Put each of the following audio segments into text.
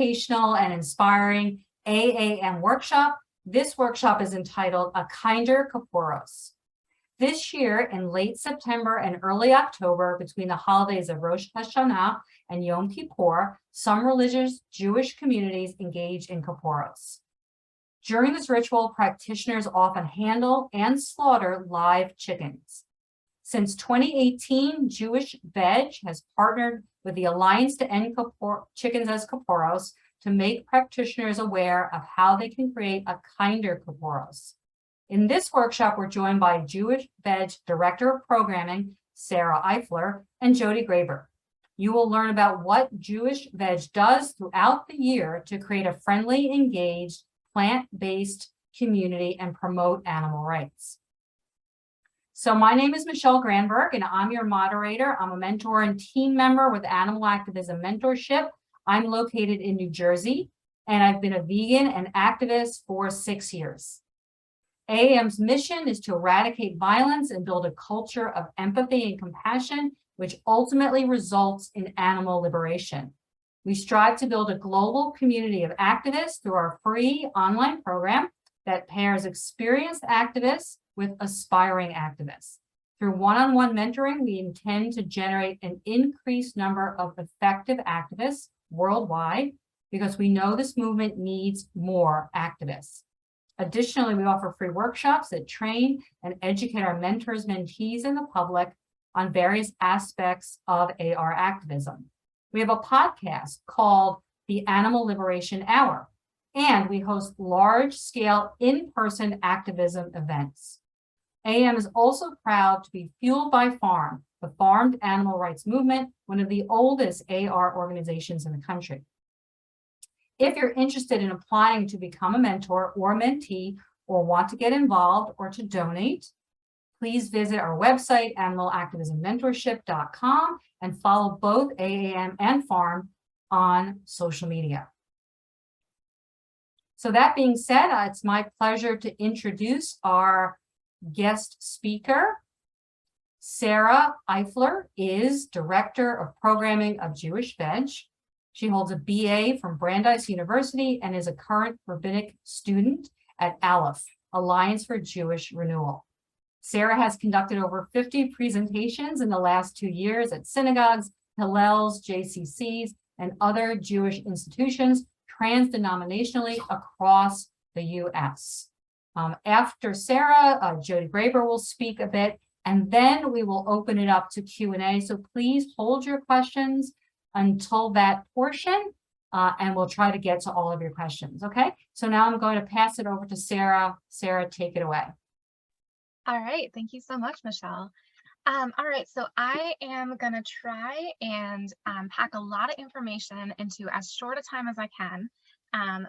educational and inspiring AAM workshop. This workshop is entitled A Kinder Kaporos. This year in late September and early October, between the holidays of Rosh HaShanah and Yom Kippur, some religious Jewish communities engage in Kaporos. During this ritual, practitioners often handle and slaughter live chickens. Since 2018, Jewish Veg has partnered with the Alliance to End Chickens as Kaporos to make practitioners aware of how they can create a kinder Kaporos. In this workshop, we're joined by Jewish Veg Director of Programming, Sara Eifler, and Jodi. You will learn about what Jewish Veg does throughout the year to create a friendly, engaged, plant-based community and promote animal rights. So my name is Michelle Granberg, and I'm your moderator. I'm a mentor and team member with Animal Activism Mentorship. I'm located in New Jersey, and I've been a vegan and activist for 6 years. AAM's mission is to eradicate violence and build a culture of empathy and compassion, which ultimately results in animal liberation. We strive to build a global community of activists through our free online program that pairs experienced activists with aspiring activists. Through one-on-one mentoring, we intend to generate an increased number of effective activists worldwide because we know this movement needs more activists. Additionally, we offer free workshops that train and educate our mentors, mentees, and the public on various aspects of AR activism. We have a podcast called The Animal Liberation Hour, and we host large-scale in-person activism events. AAM is also proud to be fueled by FARM, the Farmed Animal Rights Movement, one of the oldest AR organizations in the country. If you're interested in applying to become a mentor or mentee, or want to get involved or to donate, please visit our website, animalactivismmentorship.com, and follow both AAM and FARM on social media. So that being said, it's my pleasure to introduce our guest speaker. Sara Eifler is Director of Programming of Jewish Veg. She holds a BA from Brandeis University and is a current rabbinic student at Aleph, Alliance for Jewish Renewal. Sara has conducted over 50 presentations in the last 2 years at synagogues, Hillels, JCCs, and other Jewish institutions trans-denominationally across the U.S. After Sara, Jodi will speak a bit, and then we will open it up to Q&A. So please hold your questions until that portion, and we'll try to get to all of your questions, okay? So now I'm going to pass it over to Sara. Sara, take it away. All right, thank you so much, Michelle. All right, so I am gonna try and pack a lot of information into as short a time as I can.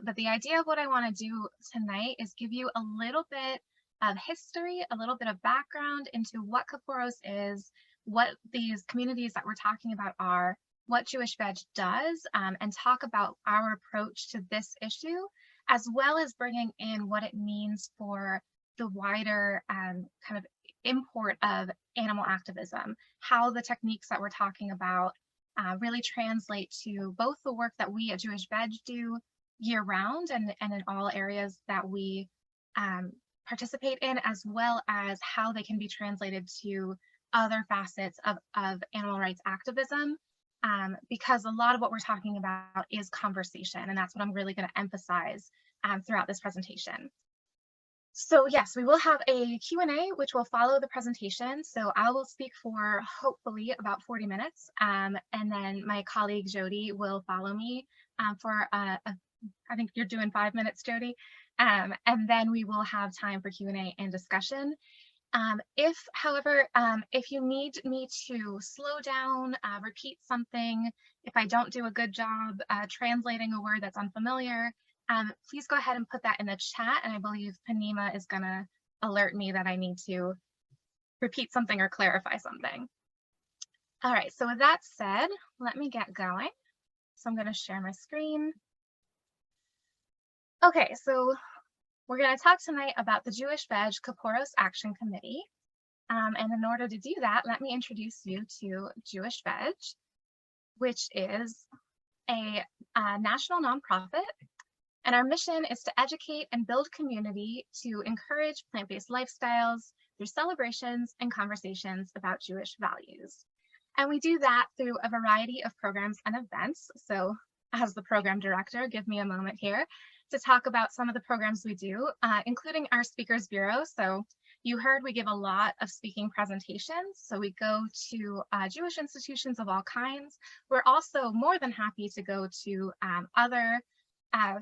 But the idea of what I want to do tonight is give you a little bit of history, a little bit of background into what Kaporos is, what these communities that we're talking about are, what Jewish Veg does, and talk about our approach to this issue, as well as bringing in what it means for the wider kind of import of animal activism, how the techniques that we're talking about really translate to both the work that we at Jewish Veg do year round and in all areas that we participate in, as well as how they can be translated to other facets of animal rights activism, because a lot of what we're talking about is conversation, and that's what I'm really going to emphasize throughout this presentation. So yes, we will have a Q&A which will follow the presentation. So I will speak for hopefully about 40 minutes, and then my colleague Jodi will follow me for I think you're doing 5 minutes, Jodi, and then we will have time for Q&A and discussion. However, if you need me to slow down, repeat something, if I don't do a good job translating a word that's unfamiliar, please go ahead and put that in the chat, and I believe Panima is gonna alert me that I need to repeat something or clarify something. All right, so with that said, let me get going. So I'm gonna share my screen. Okay, so we're gonna talk tonight about the Jewish Veg Kaporos Action Committee. And in order to do that, let me introduce you to Jewish Veg, which is a national nonprofit, and our mission is to educate and build community to encourage plant-based lifestyles through celebrations and conversations about Jewish values. And we do that through a variety of programs and events. So as the program director, give me a moment here to talk about some of the programs we do, including our Speakers Bureau. So you heard we give a lot of speaking presentations. So we go to Jewish institutions of all kinds. We're also more than happy to go to other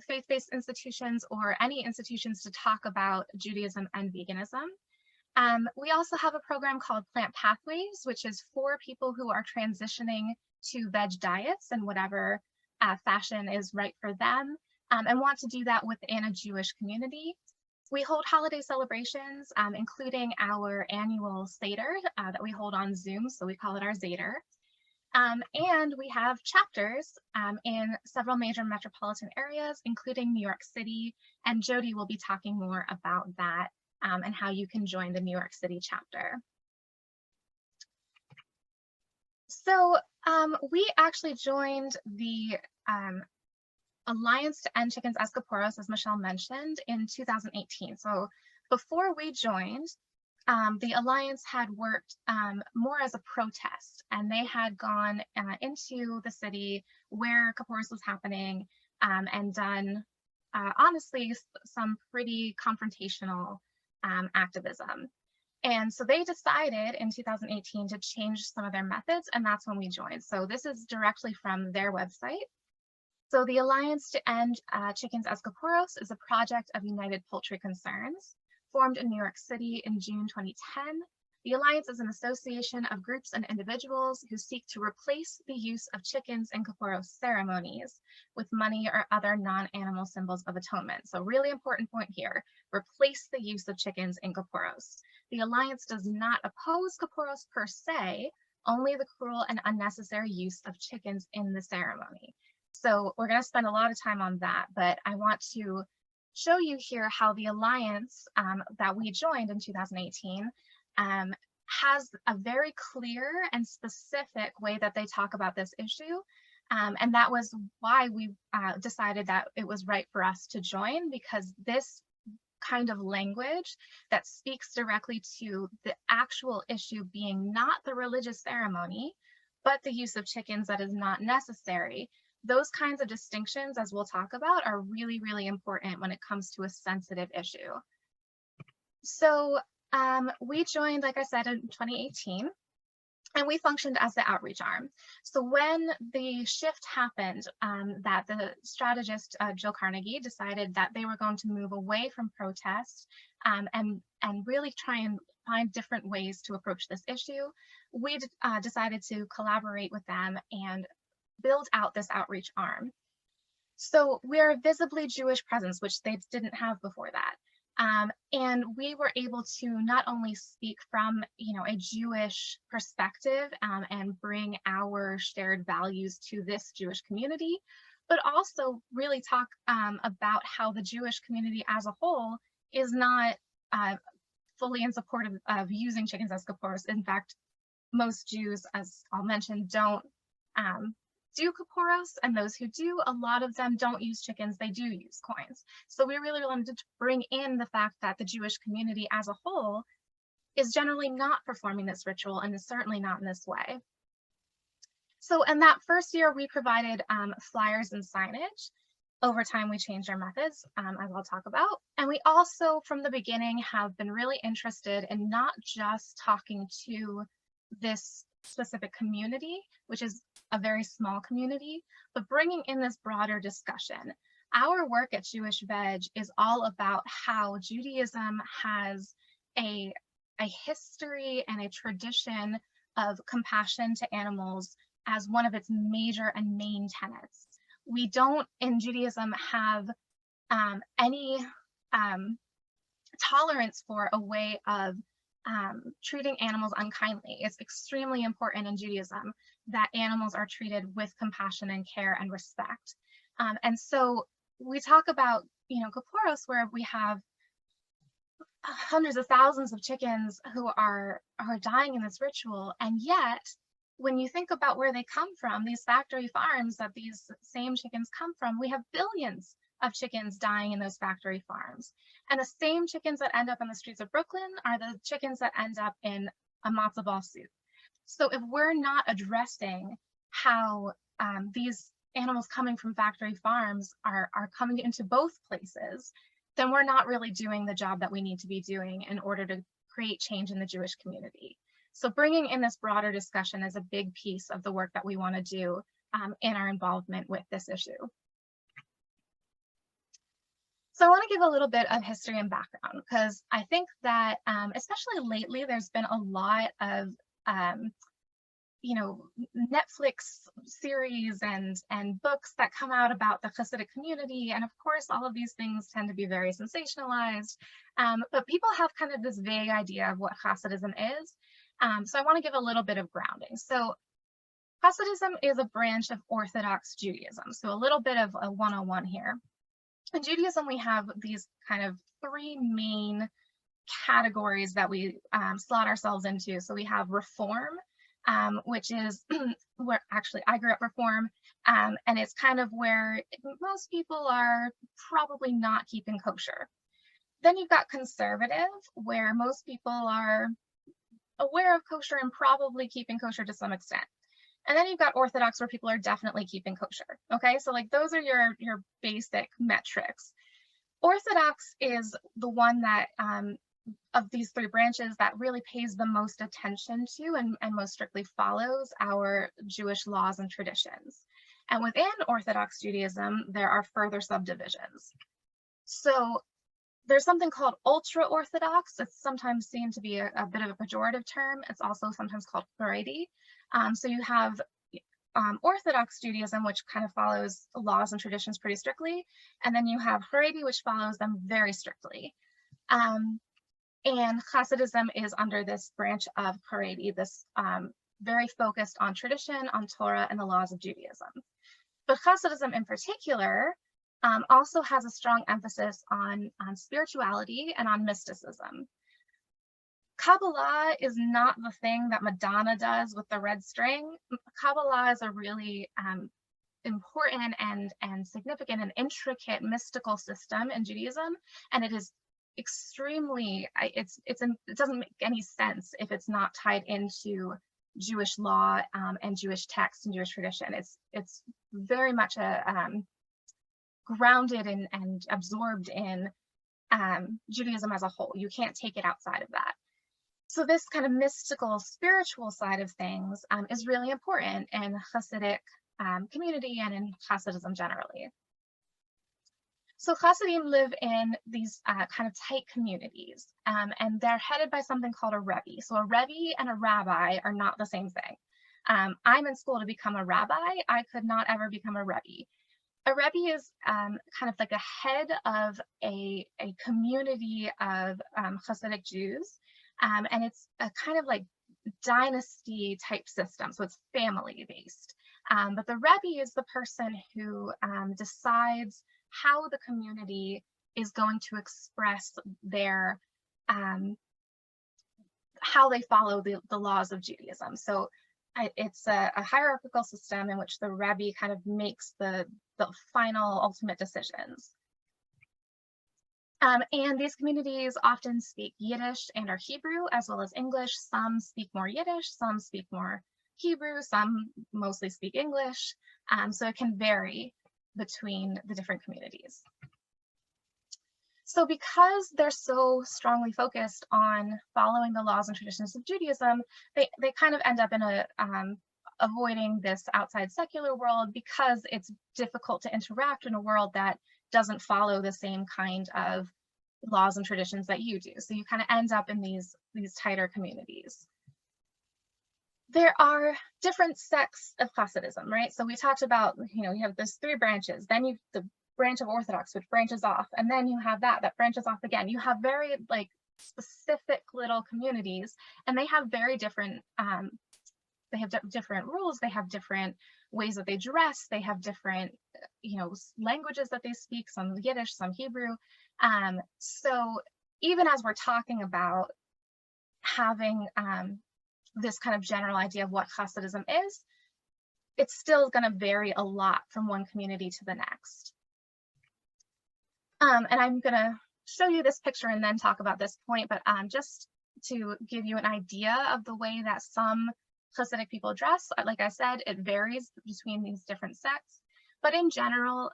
faith-based institutions or any institutions to talk about Judaism and veganism. We also have a program called Plant Pathways, which is for people who are transitioning to veg diets and whatever fashion is right for them, and want to do that within a Jewish community. We hold holiday celebrations, including our annual Seder that we hold on Zoom, so we call it our Zeder. And we have chapters in several major metropolitan areas, including New York City, and Jodi will be talking more about that and how you can join the New York City chapter. So we actually joined the Alliance to End Chickens as Kaporos, as Michelle mentioned, in 2018. So before we joined, the Alliance had worked more as a protest, and they had gone into the city where Kaporos was happening and done, honestly, some pretty confrontational activism. And so they decided in 2018 to change some of their methods, and that's when we joined. So this is directly from their website. So the Alliance to End Chickens as Kaporos is a project of United Poultry Concerns, formed in New York City in June 2010. The Alliance is an association of groups and individuals who seek to replace the use of chickens in Kaporos ceremonies with money or other non-animal symbols of atonement. So really important point here, replace the use of chickens in Kaporos. The Alliance does not oppose Kaporos per se, only the cruel and unnecessary use of chickens in the ceremony. So we're going to spend a lot of time on that, but I want to show you here how the Alliance that we joined in 2018 has a very clear and specific way that they talk about this issue. And that was why we decided that it was right for us to join, because this kind of language that speaks directly to the actual issue being not the religious ceremony, but the use of chickens that is not necessary. Those kinds of distinctions, as we'll talk about, are really, really important when it comes to a sensitive issue. So we joined, like I said, in 2018, and we functioned as the outreach arm. So when the shift happened, that the strategist, Jill Carnegie, decided that they were going to move away from protest and really try and find different ways to approach this issue, we decided to collaborate with them and build out this outreach arm. So we're a visibly Jewish presence, which they didn't have before that. And we were able to not only speak from, a Jewish perspective and bring our shared values to this Jewish community, but also really talk about how the Jewish community as a whole is not fully in support of using chickens as Kaporos. In fact, most Jews, as I'll mention, don't do Kaporos, and those who do, a lot of them don't use chickens, they do use coins. So we really wanted to bring in the fact that the Jewish community as a whole is generally not performing this ritual, and is certainly not in this way. So in that first year, we provided flyers and signage. Over time, we changed our methods, as I'll talk about. And we also, from the beginning, have been really interested in not just talking to this specific community, which is a very small community, but bringing in this broader discussion. Our work at Jewish Veg is all about how Judaism has a history and a tradition of compassion to animals as one of its major and main tenets. We don't, in Judaism, have any tolerance for a way of treating animals unkindly. It's extremely important in Judaism that animals are treated with compassion and care and respect. And so we talk about, Kaporos, where we have hundreds of thousands of chickens who are dying in this ritual, and yet when you think about where they come from, these factory farms that these same chickens come from, we have billions of chickens dying in those factory farms. And the same chickens that end up in the streets of Brooklyn are the chickens that end up in a matzo ball soup. So if we're not addressing how these animals coming from factory farms are coming into both places, then we're not really doing the job that we need to be doing in order to create change in the Jewish community. So bringing in this broader discussion is a big piece of the work that we want to do in our involvement with this issue. So I want to give a little bit of history and background, because I think that especially lately, there's been a lot of Netflix series and books that come out about the Hasidic community. And of course, all of these things tend to be very sensationalized, but people have kind of this vague idea of what Hasidism is. So I want to give a little bit of grounding. So Hasidism is a branch of Orthodox Judaism. So a little bit of a 101 here. In Judaism, we have these kind of three main categories that we slot ourselves into. So we have Reform, which is where actually I grew up Reform, and it's kind of where most people are probably not keeping kosher. Then you've got Conservative, where most people are aware of kosher and probably keeping kosher to some extent. And then you've got Orthodox, where people are definitely keeping kosher. Okay, so like those are your basic metrics. Orthodox is the one that of these three branches that really pays the most attention to and most strictly follows our Jewish laws and traditions. And within Orthodox Judaism, there are further subdivisions. So there's something called ultra-Orthodox. It's sometimes seen to be a bit of a pejorative term. It's also sometimes called Haredi. So you have Orthodox Judaism, which kind of follows laws and traditions pretty strictly. And then you have Haredi, which follows them very strictly. And Hasidism is under this branch of Haredi, this very focused on tradition, on Torah, and the laws of Judaism. But Hasidism in particular also has a strong emphasis on spirituality and on mysticism. Kabbalah is not the thing that Madonna does with the red string. Kabbalah is a really important and significant and intricate mystical system in Judaism, and it is extremely, it doesn't make any sense if it's not tied into Jewish law and Jewish text and Jewish tradition. It's very much grounded and absorbed in Judaism as a whole. You can't take it outside of that. So this kind of mystical, spiritual side of things is really important in Hasidic community and in Hasidism generally. So Hasidim live in these kind of tight communities, and they're headed by something called a Rebbe. So a Rebbe and a rabbi are not the same thing. I'm in school to become a rabbi. I could not ever become a Rebbe. A Rebbe is kind of like a head of a community of Hasidic Jews, and it's a kind of like dynasty type system, so it's family based. But the Rebbe is the person who decides how the community is going to express their how they follow the laws of Judaism. So it's a hierarchical system in which the Rebbe kind of makes the final ultimate decisions. And these communities often speak Yiddish and or Hebrew as well as English. Some speak more Yiddish, some speak more Hebrew, some mostly speak English. So it can vary between the different communities. So because they're so strongly focused on following the laws and traditions of Judaism, they kind of end up in a avoiding this outside secular world because it's difficult to interact in a world that doesn't follow the same kind of laws and traditions that you do. So you kind of end up in these tighter communities. There are different sects of Hasidism, right? So we talked about, you have those three branches, then you the branch of Orthodox, which branches off, and then you have that branches off again. You have very specific little communities, and they have very different different rules. They have different ways that they dress. They have different, languages that they speak, some Yiddish, some Hebrew. So even as we're talking about having this kind of general idea of what Hasidism is, it's still going to vary a lot from one community to the next. And I'm going to show you this picture and then talk about this point, but just to give you an idea of the way that some Hasidic people dress, like I said, it varies between these different sects, but in general,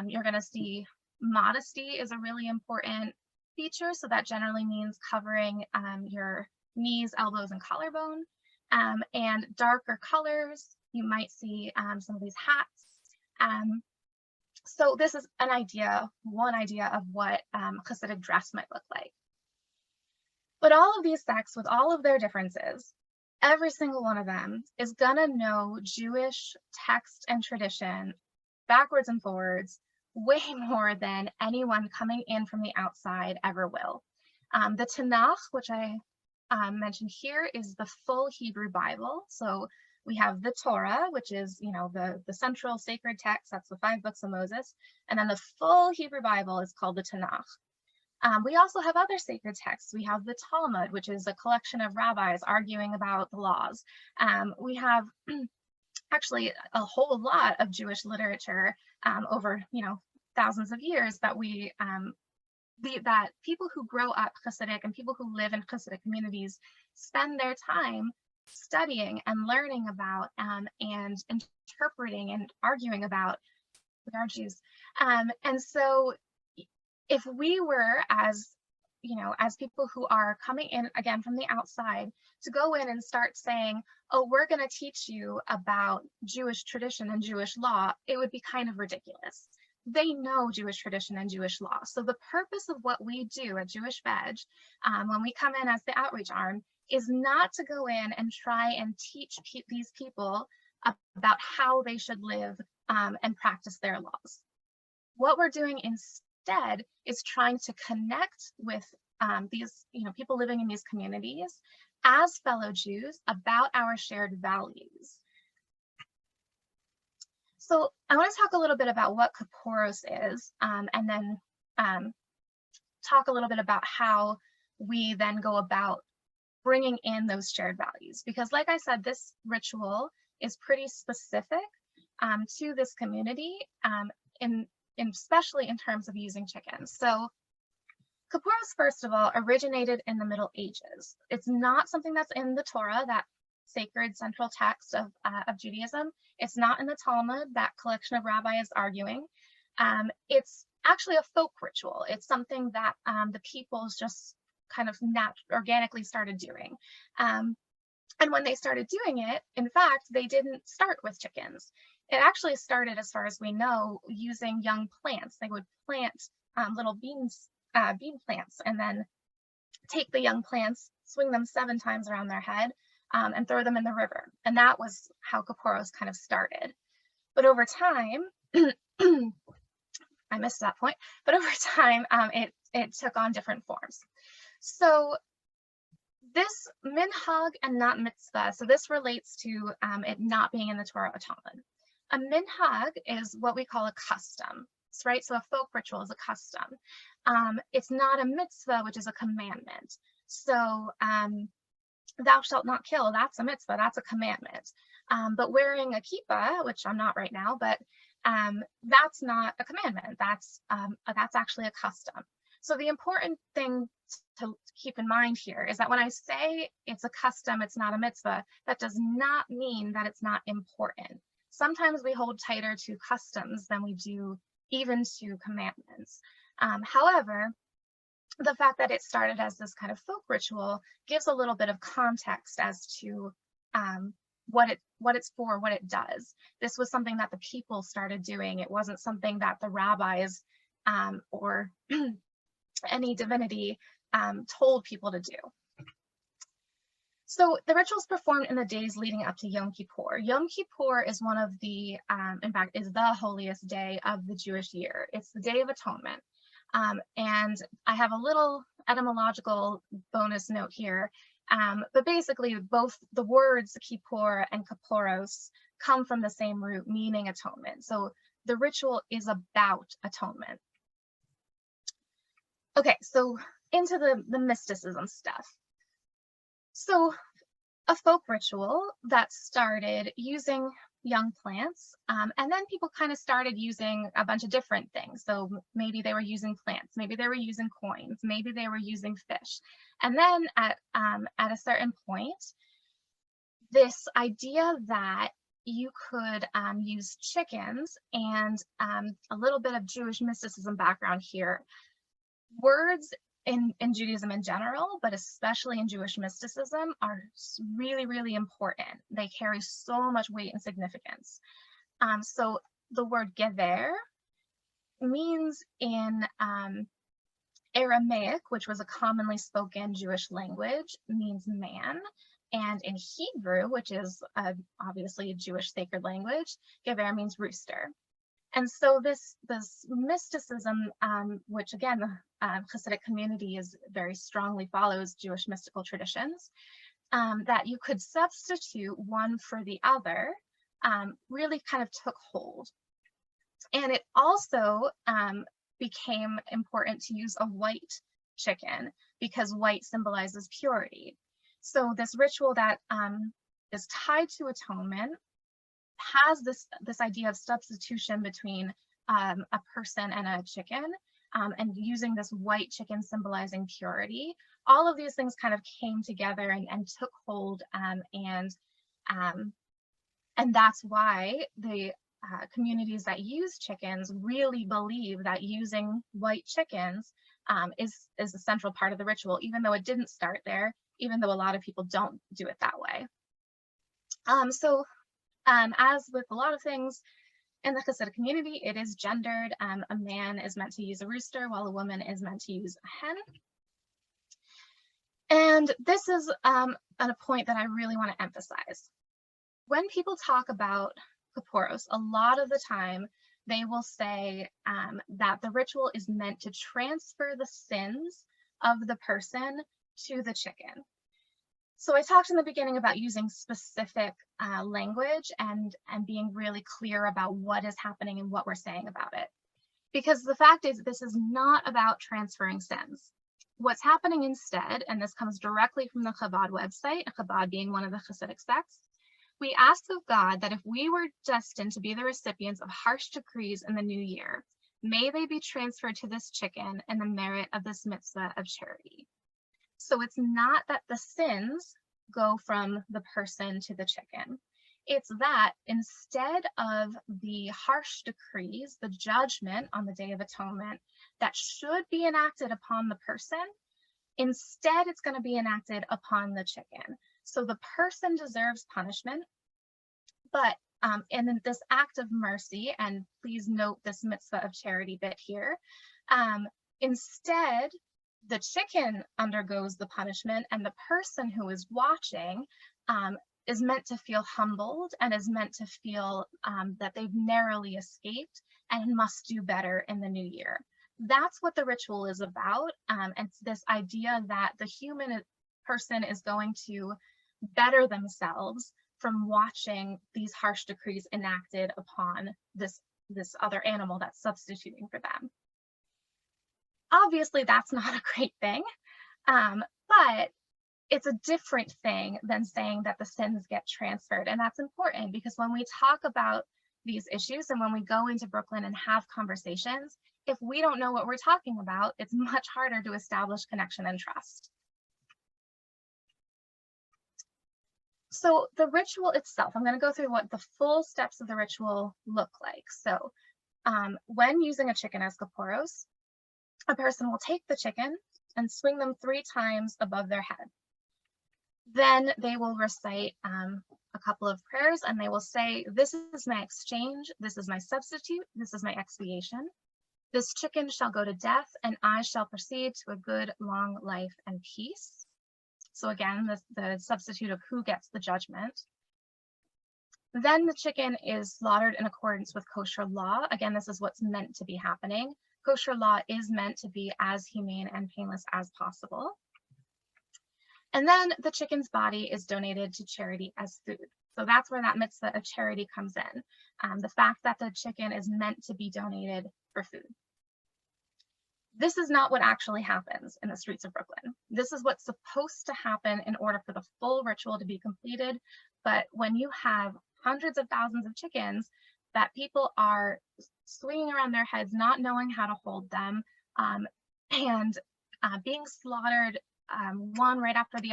you're going to see modesty is a really important feature. So that generally means covering your knees, elbows, and collarbone, and darker colors. You might see some of these hats. So this is an idea, one idea of what Hasidic dress might look like. But all of these sects, with all of their differences, every single one of them is gonna know Jewish text and tradition backwards and forwards way more than anyone coming in from the outside ever will. The Tanakh, which I mentioned here, is the full Hebrew Bible. So we have the Torah, which is, you know, the central sacred text. That's the 5 books of Moses. And then the full Hebrew Bible is called the Tanakh. We also have other sacred texts. We have the Talmud, which is a collection of rabbis arguing about the laws. We have actually a whole lot of Jewish literature over, you know, thousands of years that we that people who grow up Hasidic and people who live in Hasidic communities spend their time studying and learning about and interpreting and arguing about. We are Jews. And so if we were, as you know, as people who are coming in again from the outside, to go in and start saying, oh, we're going to teach you about Jewish tradition and Jewish law, it would be kind of ridiculous. They know Jewish tradition and Jewish law. So the purpose of what we do at Jewish Veg, when we come in as the outreach arm, is not to go in and try and teach these people about how they should live and practice their laws. What we're doing instead is trying to connect with these, you know, people living in these communities as fellow Jews about our shared values. So I want to talk a little bit about what Kaporos is, and then talk a little bit about how we then go about bringing in those shared values. Because like I said, this ritual is pretty specific to this community, especially in terms of using chickens. So Kaporos, first of all, originated in the Middle Ages. It's not something that's in the Torah, that sacred central text of Judaism. It's not in the Talmud, that collection of rabbis arguing. It's actually a folk ritual. It's something that the peoples just kind of organically started doing. And when they started doing it, in fact, they didn't start with chickens. It actually started, as far as we know, using young plants. They would plant little bean plants and then take the young plants, swing them 7 times around their head, and throw them in the river. And that was how Kaporos kind of started. But over time, I missed that point, but over time, it took on different forms. So this minhag and not mitzvah, so this relates to it not being in the Torah or Talmud. A minhag is what we call a custom, right? So a folk ritual is a custom. It's not a mitzvah, which is a commandment. So thou shalt not kill, that's a mitzvah, that's a commandment. But wearing a kippah, which I'm not right now, but that's not a commandment, that's actually a custom. So the important thing to keep in mind here is that when I say it's a custom, it's not a mitzvah, that does not mean that it's not important. Sometimes we hold tighter to customs than we do even to commandments. However, the fact that it started as this kind of folk ritual gives a little bit of context as to what it's for, what it does. This was something that the people started doing. It wasn't something that the rabbis or any divinity told people to do. So the rituals performed in the days leading up to Yom Kippur. Yom Kippur is one of the, in fact, is the holiest day of the Jewish year. It's the Day of Atonement. And I have a little etymological bonus note here. But basically, both the words Kippur and Kaporos come from the same root, meaning atonement. So the ritual is about atonement. Okay, so into the mysticism stuff. So a folk ritual that started using young plants, and then people kind of started using a bunch of different things. So maybe they were using plants, maybe they were using coins, maybe they were using fish. And then at a certain point, this idea that you could use chickens, and a little bit of Jewish mysticism background here. Words in Judaism in general, but especially in Jewish mysticism, are really, really important. They carry so much weight and significance. So the word gever means in Aramaic, which was a commonly spoken Jewish language, means man. And in Hebrew, which is obviously a Jewish sacred language, gever means rooster. And so this mysticism, which again, the Hasidic community is very strongly follows Jewish mystical traditions, that you could substitute one for the other, really kind of took hold. And it also became important to use a white chicken because white symbolizes purity. So this ritual that is tied to atonement has this idea of substitution between a person and a chicken, and using this white chicken symbolizing purity. All of these things kind of came together and took hold, and that's why the communities that use chickens really believe that using white chickens is a central part of the ritual, even though it didn't start there, even though a lot of people don't do it that way. As with a lot of things in the Hasidic community, it is gendered. A man is meant to use a rooster while a woman is meant to use a hen. And this is a point that I really want to emphasize. When people talk about Kaporos, a lot of the time they will say that the ritual is meant to transfer the sins of the person to the chicken. So I talked in the beginning about using specific language and being really clear about what is happening and what we're saying about it. Because the fact is, this is not about transferring sins. What's happening instead, and this comes directly from the Chabad website, Chabad being one of the Hasidic sects, we ask of God that if we were destined to be the recipients of harsh decrees in the new year, may they be transferred to this chicken in the merit of this mitzvah of charity. So it's not that the sins go from the person to the chicken. It's that instead of the harsh decrees, the judgment on the Day of Atonement that should be enacted upon the person, instead it's going to be enacted upon the chicken. So the person deserves punishment, but in this act of mercy, and please note this mitzvah of charity bit here, instead the chicken undergoes the punishment, and the person who is watching is meant to feel humbled and is meant to feel that they've narrowly escaped and must do better in the new year. That's what the ritual is about. And it's this idea that the human person is going to better themselves from watching these harsh decrees enacted upon this other animal that's substituting for them. Obviously, that's not a great thing, but it's a different thing than saying that the sins get transferred. And that's important because when we talk about these issues and when we go into Brooklyn and have conversations, if we don't know what we're talking about, it's much harder to establish connection and trust. So the ritual itself, I'm going to go through what the full steps of the ritual look like. So when using a chicken as Kaporos, a person will take the chicken and swing them 3 times above their head. Then they will recite a couple of prayers and they will say, "This is my exchange, this is my substitute, this is my expiation. This chicken shall go to death and I shall proceed to a good long life and peace." So again, the substitute of who gets the judgment. Then the chicken is slaughtered in accordance with kosher law. Again, this is what's meant to be happening. Kosher law is meant to be as humane and painless as possible. And then the chicken's body is donated to charity as food. So that's where that mitzvah of charity comes in. The fact that the chicken is meant to be donated for food. This is not what actually happens in the streets of Brooklyn. This is what's supposed to happen in order for the full ritual to be completed. But when you have hundreds of thousands of chickens that people are swinging around their heads, not knowing how to hold them, and being slaughtered one right after the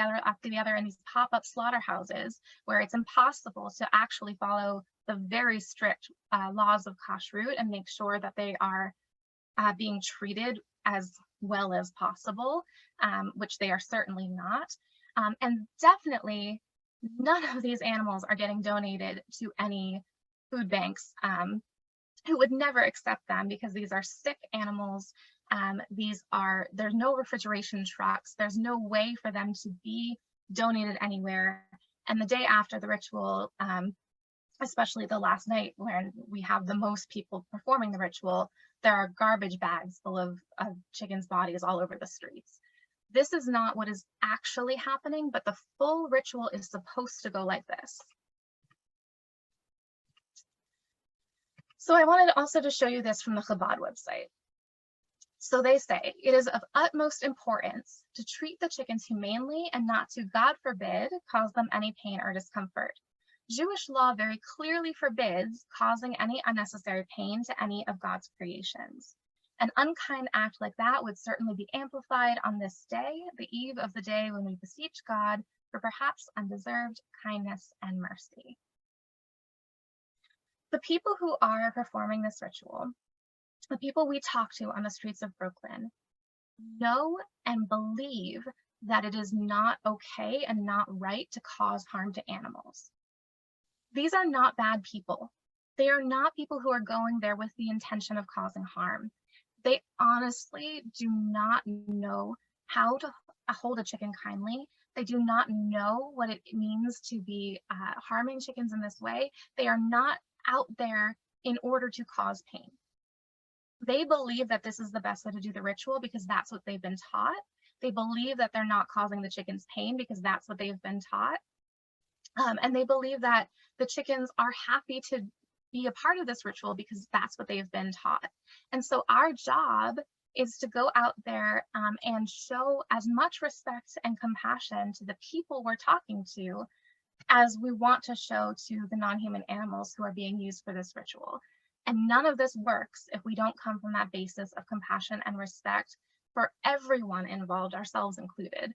other in these pop-up slaughterhouses where it's impossible to actually follow the very strict laws of kashrut and make sure that they are being treated as well as possible, which they are certainly not. And definitely none of these animals are getting donated to any food banks who would never accept them, because these are sick animals. There's no refrigeration trucks. There's no way for them to be donated anywhere. And the day after the ritual, especially the last night when we have the most people performing the ritual, there are garbage bags full of chickens' bodies all over the streets. This is not what is actually happening, but the full ritual is supposed to go like this. So I wanted also to show you this from the Chabad website. So they say, it is of utmost importance to treat the chickens humanely and not to, God forbid, cause them any pain or discomfort. Jewish law very clearly forbids causing any unnecessary pain to any of God's creations. An unkind act like that would certainly be amplified on this day, the eve of the day when we beseech God for perhaps undeserved kindness and mercy. The people who are performing this ritual, the people we talk to on the streets of Brooklyn, know and believe that it is not okay and not right to cause harm to animals. These are not bad people. They are not people who are going there with the intention of causing harm. They honestly do not know how to hold a chicken kindly. They do not know what it means to be harming chickens in this way. They are not out there in order to cause pain. They believe that this is the best way to do the ritual because that's what they've been taught. They believe that they're not causing the chickens pain because that's what they've been taught. And they believe that the chickens are happy to be a part of this ritual because that's what they've been taught. And so our job is to go out there and show as much respect and compassion to the people we're talking to as we want to show to the non-human animals who are being used for this ritual. And none of this works if we don't come from that basis of compassion and respect for everyone involved, ourselves included.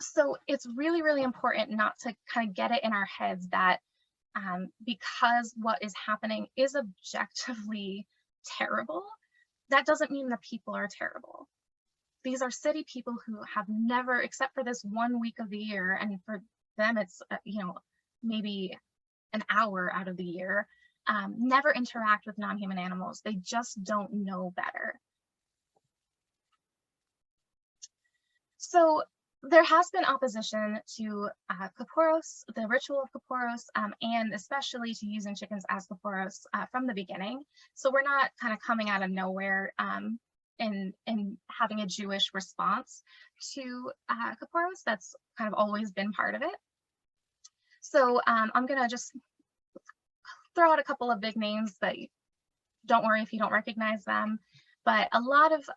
So it's really, really important not to kind of get it in our heads that because what is happening is objectively terrible, that doesn't mean the people are terrible. These are city people who have never, except for this 1 week of the year, and for them it's maybe an hour out of the year, never interact with non-human animals. They just don't know better. So there has been opposition to Kaporos, the ritual of Kaporos, and especially to using chickens as Kaporos from the beginning. So we're not kind of coming out of nowhere in having a Jewish response to Kaporos. That's kind of always been part of it. So I'm gonna just throw out a couple of big names, but don't worry if you don't recognize them. But a lot of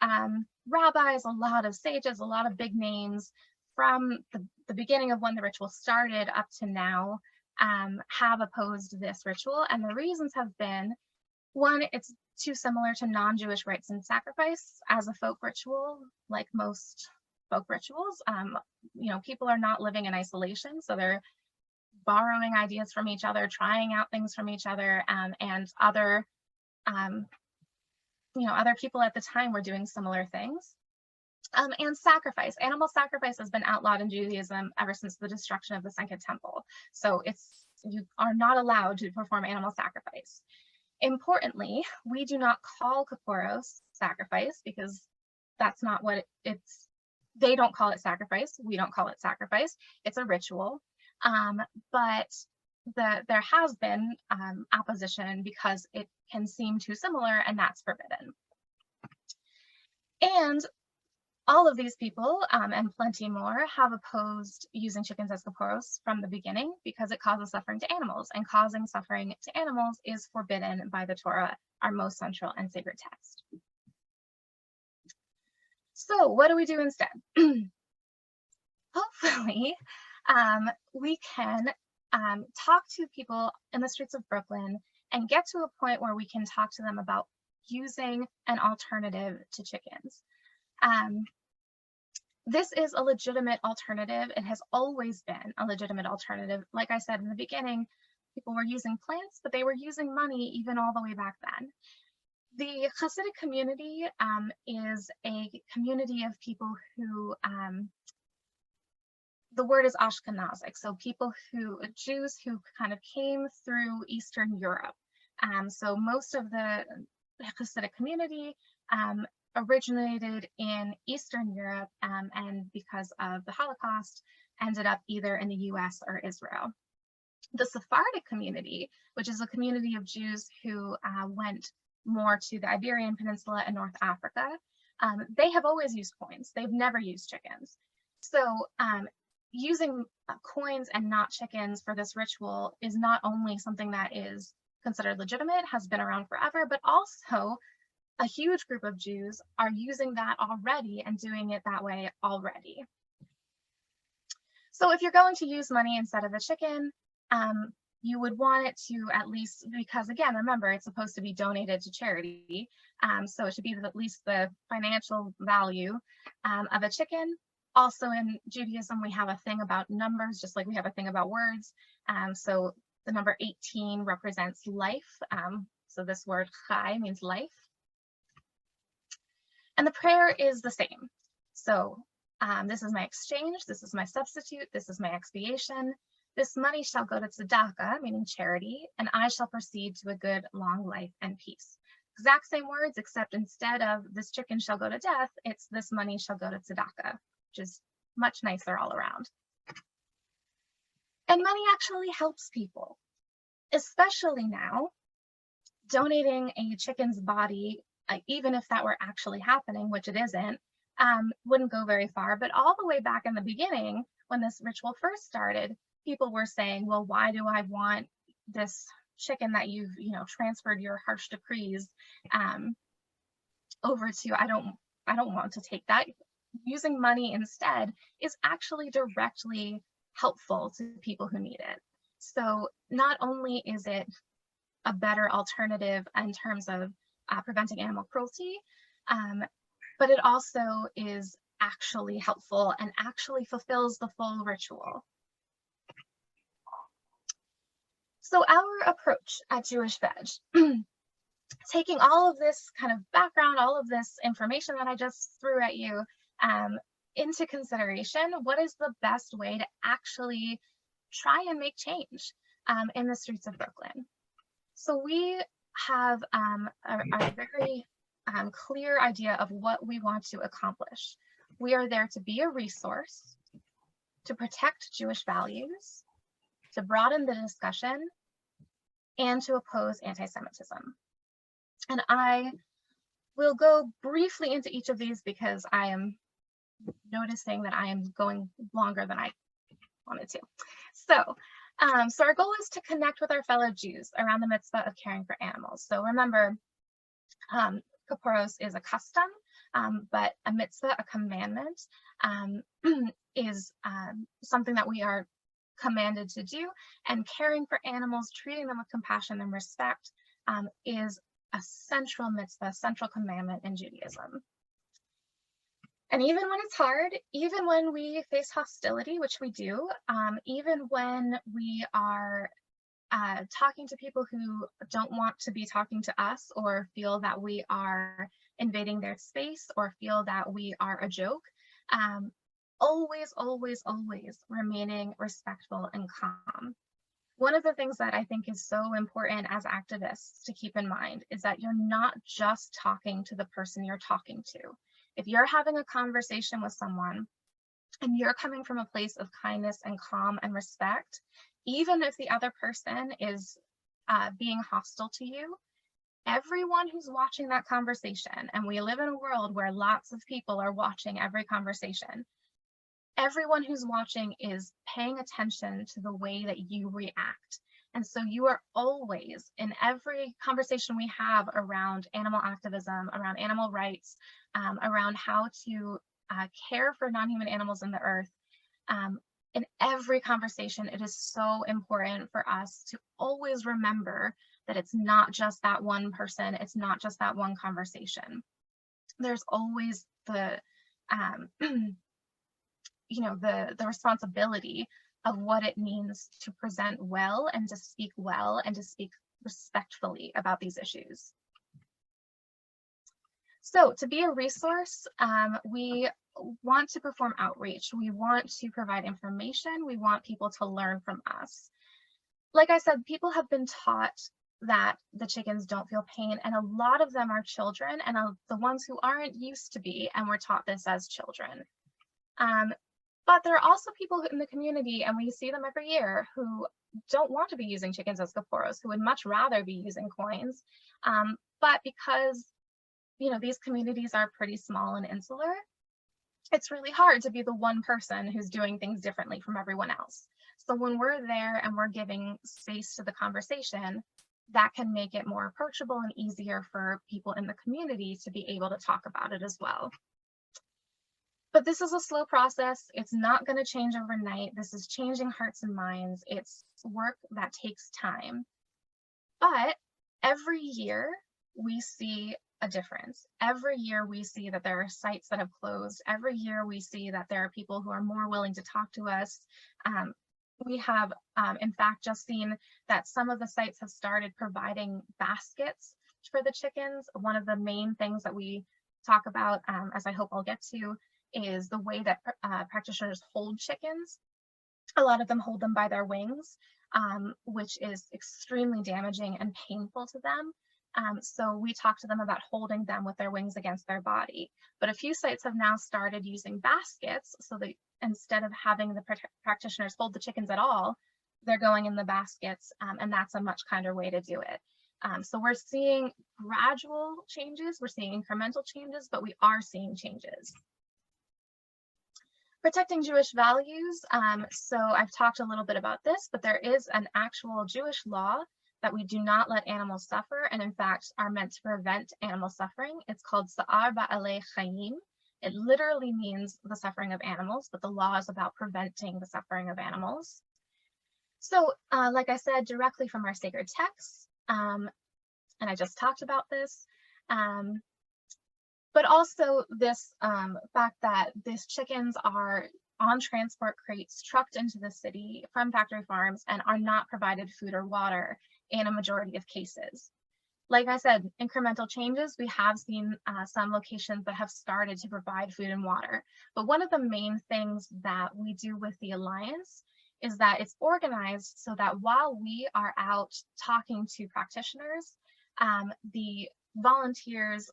rabbis, a lot of sages, a lot of big names from the beginning of when the ritual started up to now have opposed this ritual. And the reasons have been, one, it's too similar to non-Jewish rites and sacrifice as a folk ritual, like most folk rituals. People are not living in isolation, so they're borrowing ideas from each other, trying out things from each other, and other people at the time were doing similar things. And sacrifice. Animal sacrifice has been outlawed in Judaism ever since the destruction of the Second Temple. So you are not allowed to perform animal sacrifice. Importantly, we do not call Kaporos sacrifice because that's not what it's. They don't call it sacrifice. We don't call it sacrifice. It's a ritual. But there has been opposition because it can seem too similar, and that's forbidden. And all of these people and plenty more have opposed using chickens as Kaporos from the beginning because it causes suffering to animals, and causing suffering to animals is forbidden by the Torah, our most central and sacred text. So what do we do instead? Hopefully, we can talk to people in the streets of Brooklyn and get to a point where we can talk to them about using an alternative to chickens. This is a legitimate alternative. It has always been a legitimate alternative. Like I said in the beginning, people were using plants, but they were using money even all the way back then. The Hasidic community is a community of people who, the word is Ashkenazic, so Jews who kind of came through Eastern Europe. So most of the Hasidic community originated in Eastern Europe, and because of the Holocaust, ended up either in the US or Israel. The Sephardic community, which is a community of Jews who went more to the Iberian Peninsula and North Africa, they have always used coins. They've never used chickens. So using coins and not chickens for this ritual is not only something that is considered legitimate, has been around forever, but also a huge group of Jews are using that already and doing it that way already. So if you're going to use money instead of a chicken, you would want it to at least, because again, remember, it's supposed to be donated to charity. So it should be at least the financial value of a chicken. Also in Judaism, we have a thing about numbers, just like we have a thing about words. So the number 18 represents life. So this word chai means life. And the prayer is the same. So this is my exchange, this is my substitute, this is my expiation. This money shall go to tzedakah, meaning charity, and I shall proceed to a good long life and peace. Exact same words, except instead of this chicken shall go to death, it's this money shall go to tzedakah, which is much nicer all around. And money actually helps people, especially now. Donating a chicken's body, even if that were actually happening, which it isn't, wouldn't go very far. But all the way back in the beginning, when this ritual first started, people were saying, well, why do I want this chicken that you've, transferred your harsh decrees over to? I don't want to take that. Using money instead is actually directly helpful to people who need it. So not only is it a better alternative in terms of preventing animal cruelty, but it also is actually helpful and actually fulfills the full ritual. So our approach at Jewish Veg, taking all of this kind of background, all of this information that I just threw at you into consideration, what is the best way to actually try and make change in the streets of Brooklyn? So we have a very clear idea of what we want to accomplish. We are there to be a resource, to protect Jewish values, to broaden the discussion, and to oppose anti-Semitism. And I will go briefly into each of these because I am noticing that I am going longer than I wanted to. So our goal is to connect with our fellow Jews around the mitzvah of caring for animals. So remember, Kaporos is a custom, but a mitzvah, a commandment, is something that we are commanded to do, and caring for animals, treating them with compassion and respect is a central mitzvah, central commandment in Judaism. And even when it's hard, even when we face hostility, which we do, even when we are talking to people who don't want to be talking to us or feel that we are invading their space or feel that we are a joke, always, always, always remaining respectful and calm. One of the things that I think is so important as activists to keep in mind is that you're not just talking to the person you're talking to. If you're having a conversation with someone and you're coming from a place of kindness and calm and respect, even if the other person is being hostile to you, everyone who's watching that conversation, and we live in a world where lots of people are watching every conversation, everyone who's watching is paying attention to the way that you react. And so you are always, in every conversation we have around animal activism, around animal rights, around how to care for non-human animals in the earth, in every conversation, it is so important for us to always remember that it's not just that one person, it's not just that one conversation. There's always the, the responsibility of what it means to present well and to speak well and to speak respectfully about these issues. So to be a resource, we want to perform outreach. We want to provide information. We want people to learn from us. Like I said, people have been taught that the chickens don't feel pain, and a lot of them are children, and the ones who aren't used to be, and were taught this as children. But there are also people in the community, and we see them every year, who don't want to be using chickens as Kaporos, who would much rather be using coins. But because these communities are pretty small and insular, it's really hard to be the one person who's doing things differently from everyone else. So when we're there and we're giving space to the conversation, that can make it more approachable and easier for people in the community to be able to talk about it as well. But this is a slow process. It's not going to change overnight. This is changing hearts and minds. It's work that takes time. But every year we see a difference. Every year we see that there are sites that have closed. Every year we see that there are people who are more willing to talk to us. We have, in fact, just seen that some of the sites have started providing baskets for the chickens. One of the main things that we talk about, as I hope I'll get to, is the way that practitioners hold chickens. A lot of them hold them by their wings, which is extremely damaging and painful to them. So we talk to them about holding them with their wings against their body. But a few sites have now started using baskets, so that instead of having the practitioners hold the chickens at all, they're going in the baskets, and that's a much kinder way to do it. So we're seeing gradual changes, we're seeing incremental changes, but we are seeing changes. Protecting Jewish values. So I've talked a little bit about this, but there is an actual Jewish law that we do not let animals suffer, and in fact are meant to prevent animal suffering. It's called Sa'ar Ba'alei Chayim. It literally means the suffering of animals, but the law is about preventing the suffering of animals. So like I said, directly from our sacred texts, and I just talked about this, but also this fact that these chickens are on transport crates trucked into the city from factory farms and are not provided food or water in a majority of cases. Like I said, incremental changes, we have seen some locations that have started to provide food and water. But one of the main things that we do with the Alliance is that it's organized so that while we are out talking to practitioners, the volunteers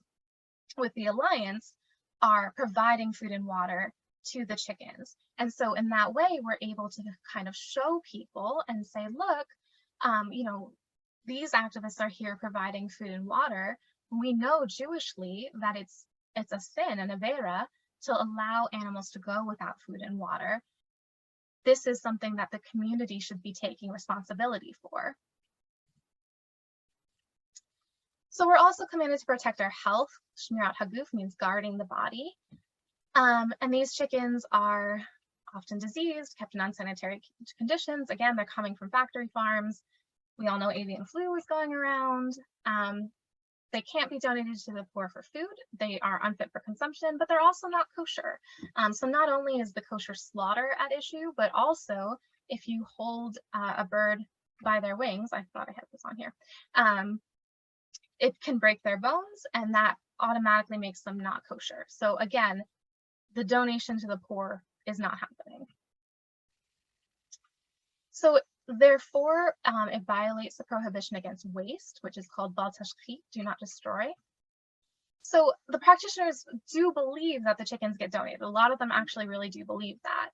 with the Alliance are providing food and water to the chickens. And so in that way, we're able to kind of show people and say, look, these activists are here providing food and water. We know Jewishly that it's a sin, an avera, to allow animals to go without food and water. This is something that the community should be taking responsibility for. So we're also commanded to protect our health. Shmirat Haguf means guarding the body. And these chickens are often diseased, kept in unsanitary conditions. Again, they're coming from factory farms. We all know avian flu is going around. They can't be donated to the poor for food. They are unfit for consumption, but they're also not kosher. So not only is the kosher slaughter at issue, but also if you hold a bird by their wings, I thought I had this on here, it can break their bones, and that automatically makes them not kosher. So again, the donation to the poor is not happening. So therefore, it violates the prohibition against waste, which is called bal tashchit, do not destroy. So the practitioners do believe that the chickens get donated. A lot of them actually really do believe that.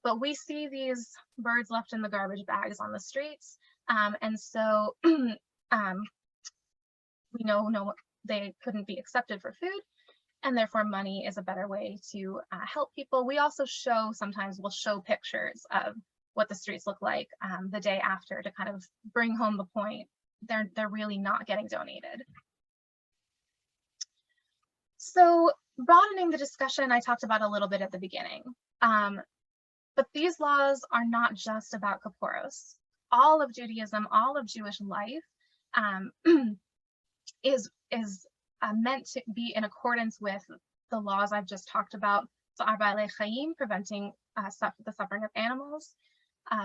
But we see these birds left in the garbage bags on the streets. And so we know they couldn't be accepted for food, and therefore money is a better way to help people. We also sometimes we'll show pictures of what the streets look like the day after to kind of bring home the point. They're really not getting donated. So broadening the discussion, I talked about a little bit at the beginning. But these laws are not just about Kaporos. All of Judaism, all of Jewish life is meant to be in accordance with the laws I've just talked about. So preventing the suffering of animals.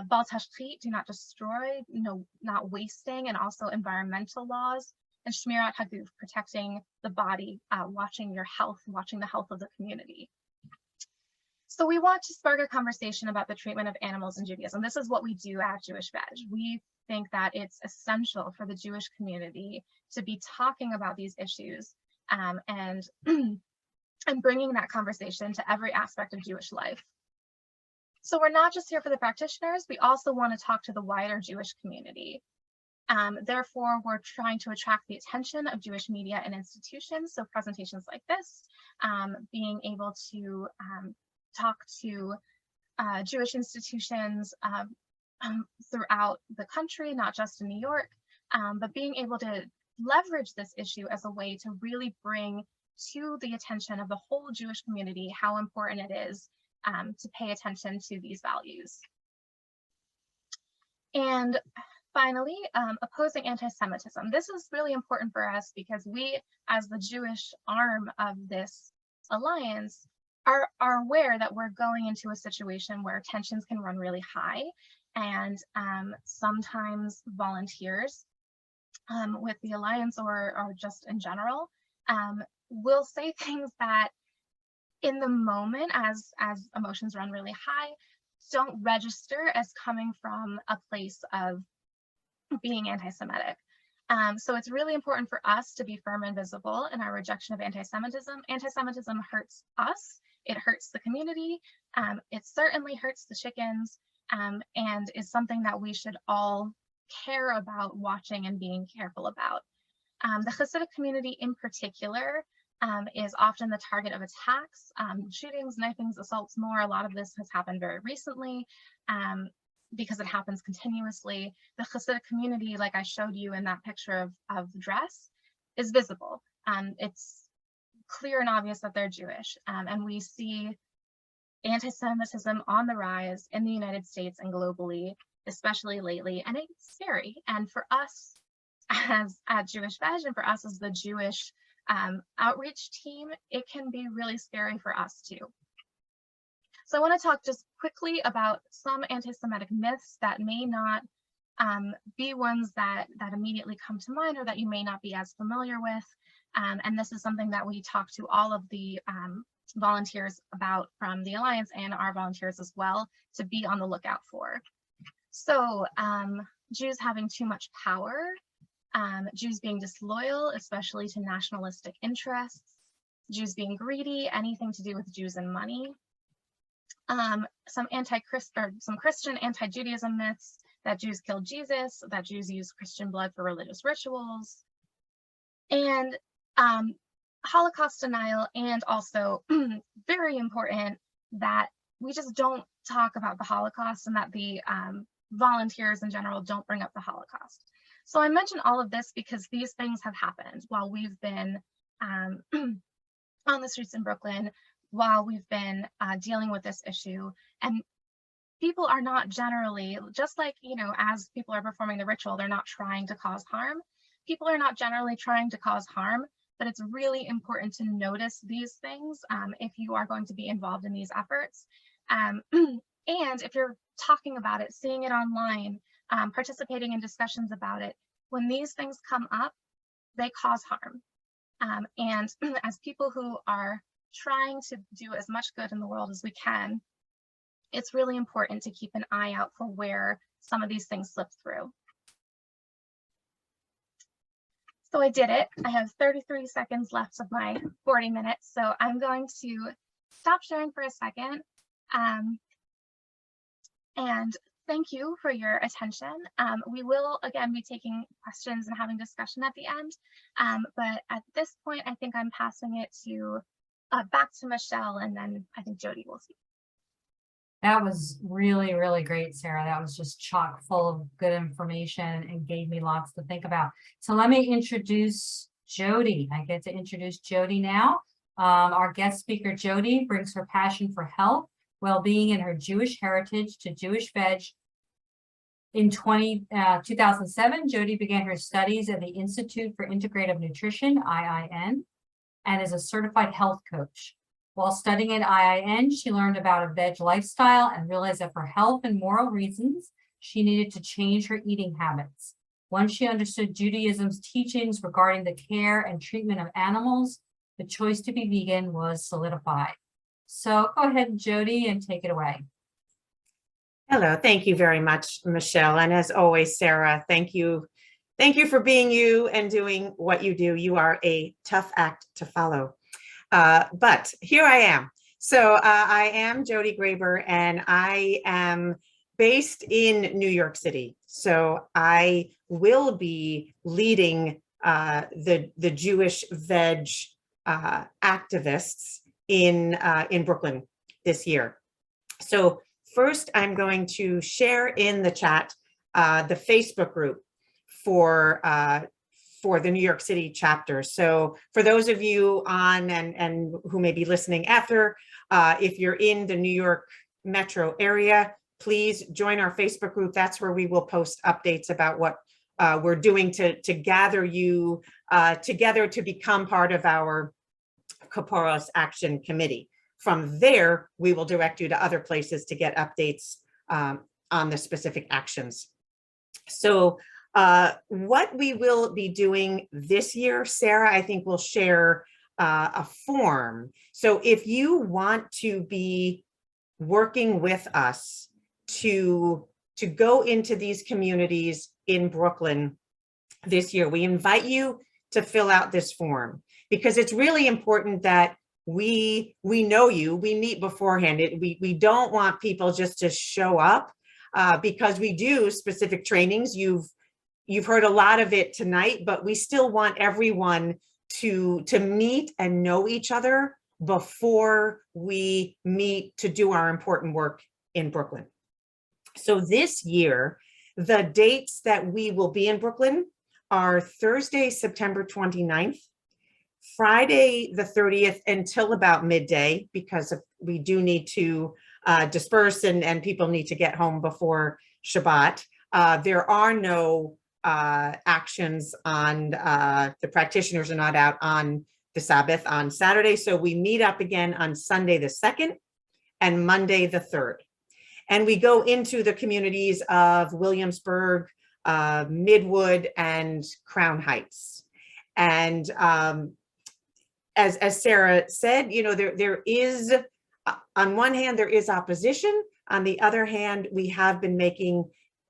Bal tashchit, do not destroy, not wasting, and also environmental laws. And shmirat haguf, protecting the body, watching your health, watching the health of the community. So we want to spark a conversation about the treatment of animals in Judaism. This is what we do at Jewish Veg. We think that it's essential for the Jewish community to be talking about these issues and bringing that conversation to every aspect of Jewish life. So we're not just here for the practitioners, we also want to talk to the wider Jewish community. Therefore, we're trying to attract the attention of Jewish media and institutions. So presentations like this, being able to talk to Jewish institutions throughout the country, not just in New York, but being able to leverage this issue as a way to really bring to the attention of the whole Jewish community how important it is to pay attention to these values. And finally, opposing anti-Semitism. This is really important for us because we, as the Jewish arm of this alliance, are aware that we're going into a situation where tensions can run really high, and sometimes volunteers with the alliance or just in general will say things that in the moment, as emotions run really high, don't register as coming from a place of being anti-Semitic. So it's really important for us to be firm and visible in our rejection of anti-Semitism. Anti-Semitism hurts us, it hurts the community, it certainly hurts the chickens, and is something that we should all care about watching and being careful about. The Hasidic community in particular is often the target of attacks, shootings, knifings, assaults more. A lot of this has happened very recently because it happens continuously. The Hasidic community, like I showed you in that picture of the dress, is visible. It's clear and obvious that they're Jewish, and we see anti-Semitism on the rise in the United States and globally, especially lately, and it's scary. And for us as at Jewish Veg and for us as the Jewish outreach team, it can be really scary for us too. So I want to talk just quickly about some anti-Semitic myths that may not be ones that immediately come to mind or that you may not be as familiar with. And this is something that we talk to all of the volunteers about from the Alliance and our volunteers as well to be on the lookout for. So Jews having too much power, Jews being disloyal, especially to nationalistic interests, Jews being greedy, anything to do with Jews and money, some Christian anti-Judaism myths that Jews killed Jesus, that Jews use Christian blood for religious rituals, and Holocaust denial, and also very important that we just don't talk about the Holocaust and that the volunteers in general don't bring up the Holocaust. So I mention all of this because these things have happened while we've been on the streets in Brooklyn, while we've been dealing with this issue. And people are not generally, just like, as people are performing the ritual, they're not trying to cause harm. People are not generally trying to cause harm, but it's really important to notice these things if you are going to be involved in these efforts. And if you're talking about it, seeing it online, participating in discussions about it, when these things come up, they cause harm. And as people who are trying to do as much good in the world as we can, it's really important to keep an eye out for where some of these things slip through. So I did it. I have 33 seconds left of my 40 minutes. So I'm going to stop sharing for a second. And thank you for your attention. We will, again, be taking questions and having discussion at the end. But at this point, I think I'm passing it to back to Michelle, and then I think Jody will speak. That was really, really great, Sarah. That was just chock full of good information and gave me lots to think about. So let me introduce Jodi. I get to introduce Jodi now. Our guest speaker, Jodi, brings her passion for health, well-being, and her Jewish heritage to Jewish Veg. In 2007, Jodi began her studies at the Institute for Integrative Nutrition, IIN, and is a certified health coach. While studying at IIN, she learned about a veg lifestyle and realized that for health and moral reasons, she needed to change her eating habits. Once she understood Judaism's teachings regarding the care and treatment of animals, the choice to be vegan was solidified. So go ahead, Jodi, and take it away. Hello, thank you very much, Michelle. And as always, Sarah, thank you. Thank you for being you and doing what you do. You are a tough act to follow. But here I am. So I am Jodi Graber, and I am based in New York City. So I will be leading the Jewish Veg activists in Brooklyn this year. So first, I'm going to share in the chat the Facebook group for the New York City chapter. So for those of you on and who may be listening after, if you're in the New York metro area, please join our Facebook group. That's where we will post updates about what we're doing to gather you together to become part of our Kaporos Action Committee. From there, we will direct you to other places to get updates on the specific actions. So what we will be doing this year, Sarah, I think we'll share a form. So if you want to be working with us to go into these communities in Brooklyn this year, we invite you to fill out this form, because it's really important that we know you, we meet beforehand. We don't want people just to show up because we do specific trainings. You've heard a lot of it tonight, but we still want everyone to meet and know each other before we meet to do our important work in Brooklyn. So this year, the dates that we will be in Brooklyn are Thursday, September 29th, Friday, the 30th until about midday, because we do need to disperse and people need to get home before Shabbat. There are no actions on, the practitioners are not out on the Sabbath on Saturday. So we meet up again on Sunday the 2nd and Monday the 3rd. And we go into the communities of Williamsburg, Midwood, and Crown Heights. And as Sarah said, you know, there is, on one hand, there is opposition. On the other hand, we have been making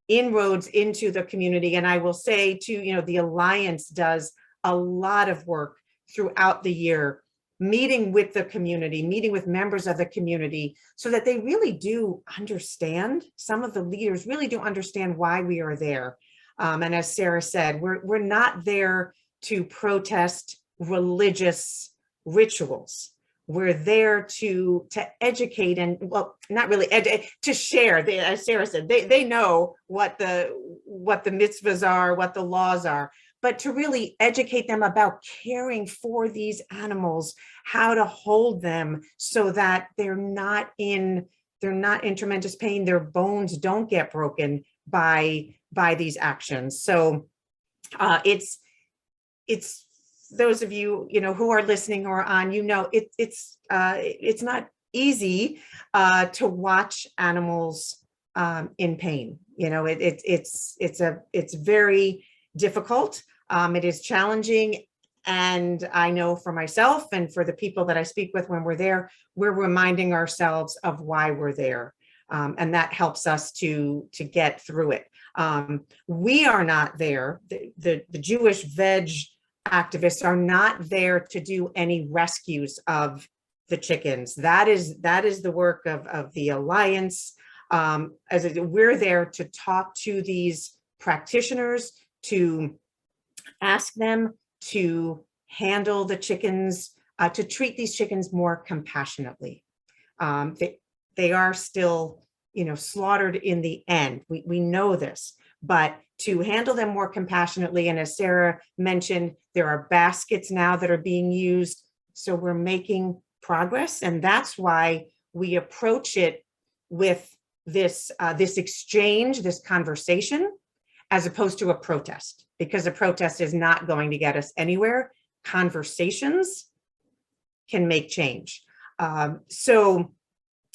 inroads into the community. And I will say too, you know, the Alliance does a lot of work throughout the year, meeting with the community, meeting with members of the community, so that they really do understand, some of the leaders really do understand why we are there. And as Sarah said, we're not there to protest religious rituals. We're there to educate and, well, not really to share. As Sarah said, they know what the mitzvahs are, what the laws are, but to really educate them about caring for these animals, how to hold them so that they're not in tremendous pain, their bones don't get broken by these actions. So it's those of you, you know, who are listening or on, you know, it's not easy to watch animals in pain. You know, it's very difficult. It is challenging. And I know for myself and for the people that I speak with when we're there, we're reminding ourselves of why we're there. And that helps us to get through it. We are not there. The Jewish Veg activists are not there to do any rescues of the chickens. That is the work of the Alliance. We're there to talk to these practitioners, to ask them to handle the chickens, to treat these chickens more compassionately. they are still, slaughtered in the end. We know this, but to handle them more compassionately, and as Sara mentioned, there are baskets now that are being used. So we're making progress, and that's why we approach it with this exchange, this conversation, as opposed to a protest, because a protest is not going to get us anywhere. Conversations can make change. So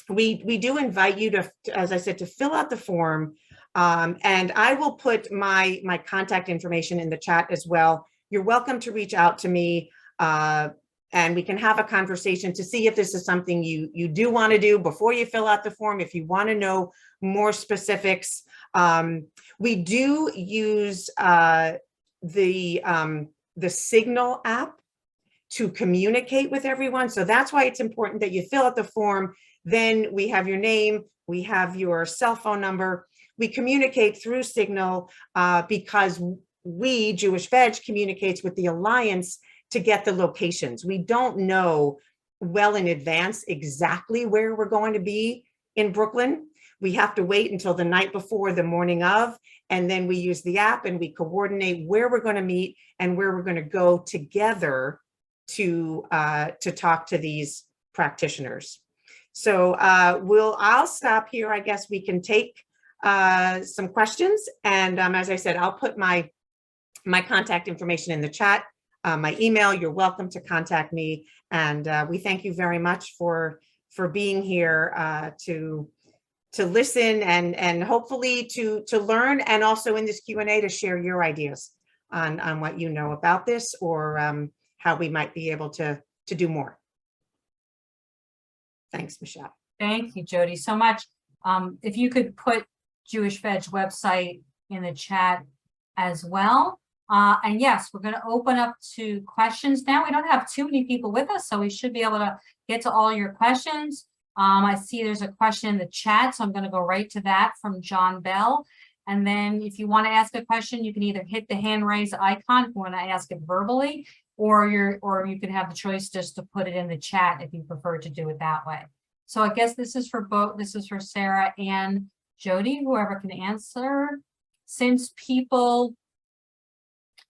we do invite you to, as I said, to fill out the form. And I will put my contact information in the chat as well. You're welcome to reach out to me, and we can have a conversation to see if this is something you do want to do before you fill out the form. If you want to know more specifics, we do use the Signal app to communicate with everyone. So that's why it's important that you fill out the form. Then we have your name, we have your cell phone number. We communicate through Signal because we, Jewish Veg, communicates with the Alliance to get the locations. We don't know well in advance exactly where we're going to be in Brooklyn. We have to wait until the night before, the morning of, and then we use the app and we coordinate where we're going to meet and where we're going to go together to talk to these practitioners. So I'll stop here. I guess we can take some questions. And as I said, I'll put my contact information in the chat, my email. You're welcome to contact me. And we thank you very much for being here to listen and hopefully to learn, and also in this Q&A to share your ideas on what you know about this, or how we might be able to do more. Thanks, Michelle. Thank you, Jodi, so much. If you could put Jewish Veg website in the chat as well. And yes, we're going to open up to questions now. We don't have too many people with us, so we should be able to get to all your questions. I see there's a question in the chat, so I'm going to go right to that from John Bell. And then if you want to ask a question, you can either hit the hand raise icon if you want to ask it verbally, or you can have the choice just to put it in the chat if you prefer to do it that way. So I guess this is for both. This is for Sara and Jodi, whoever can answer. Since people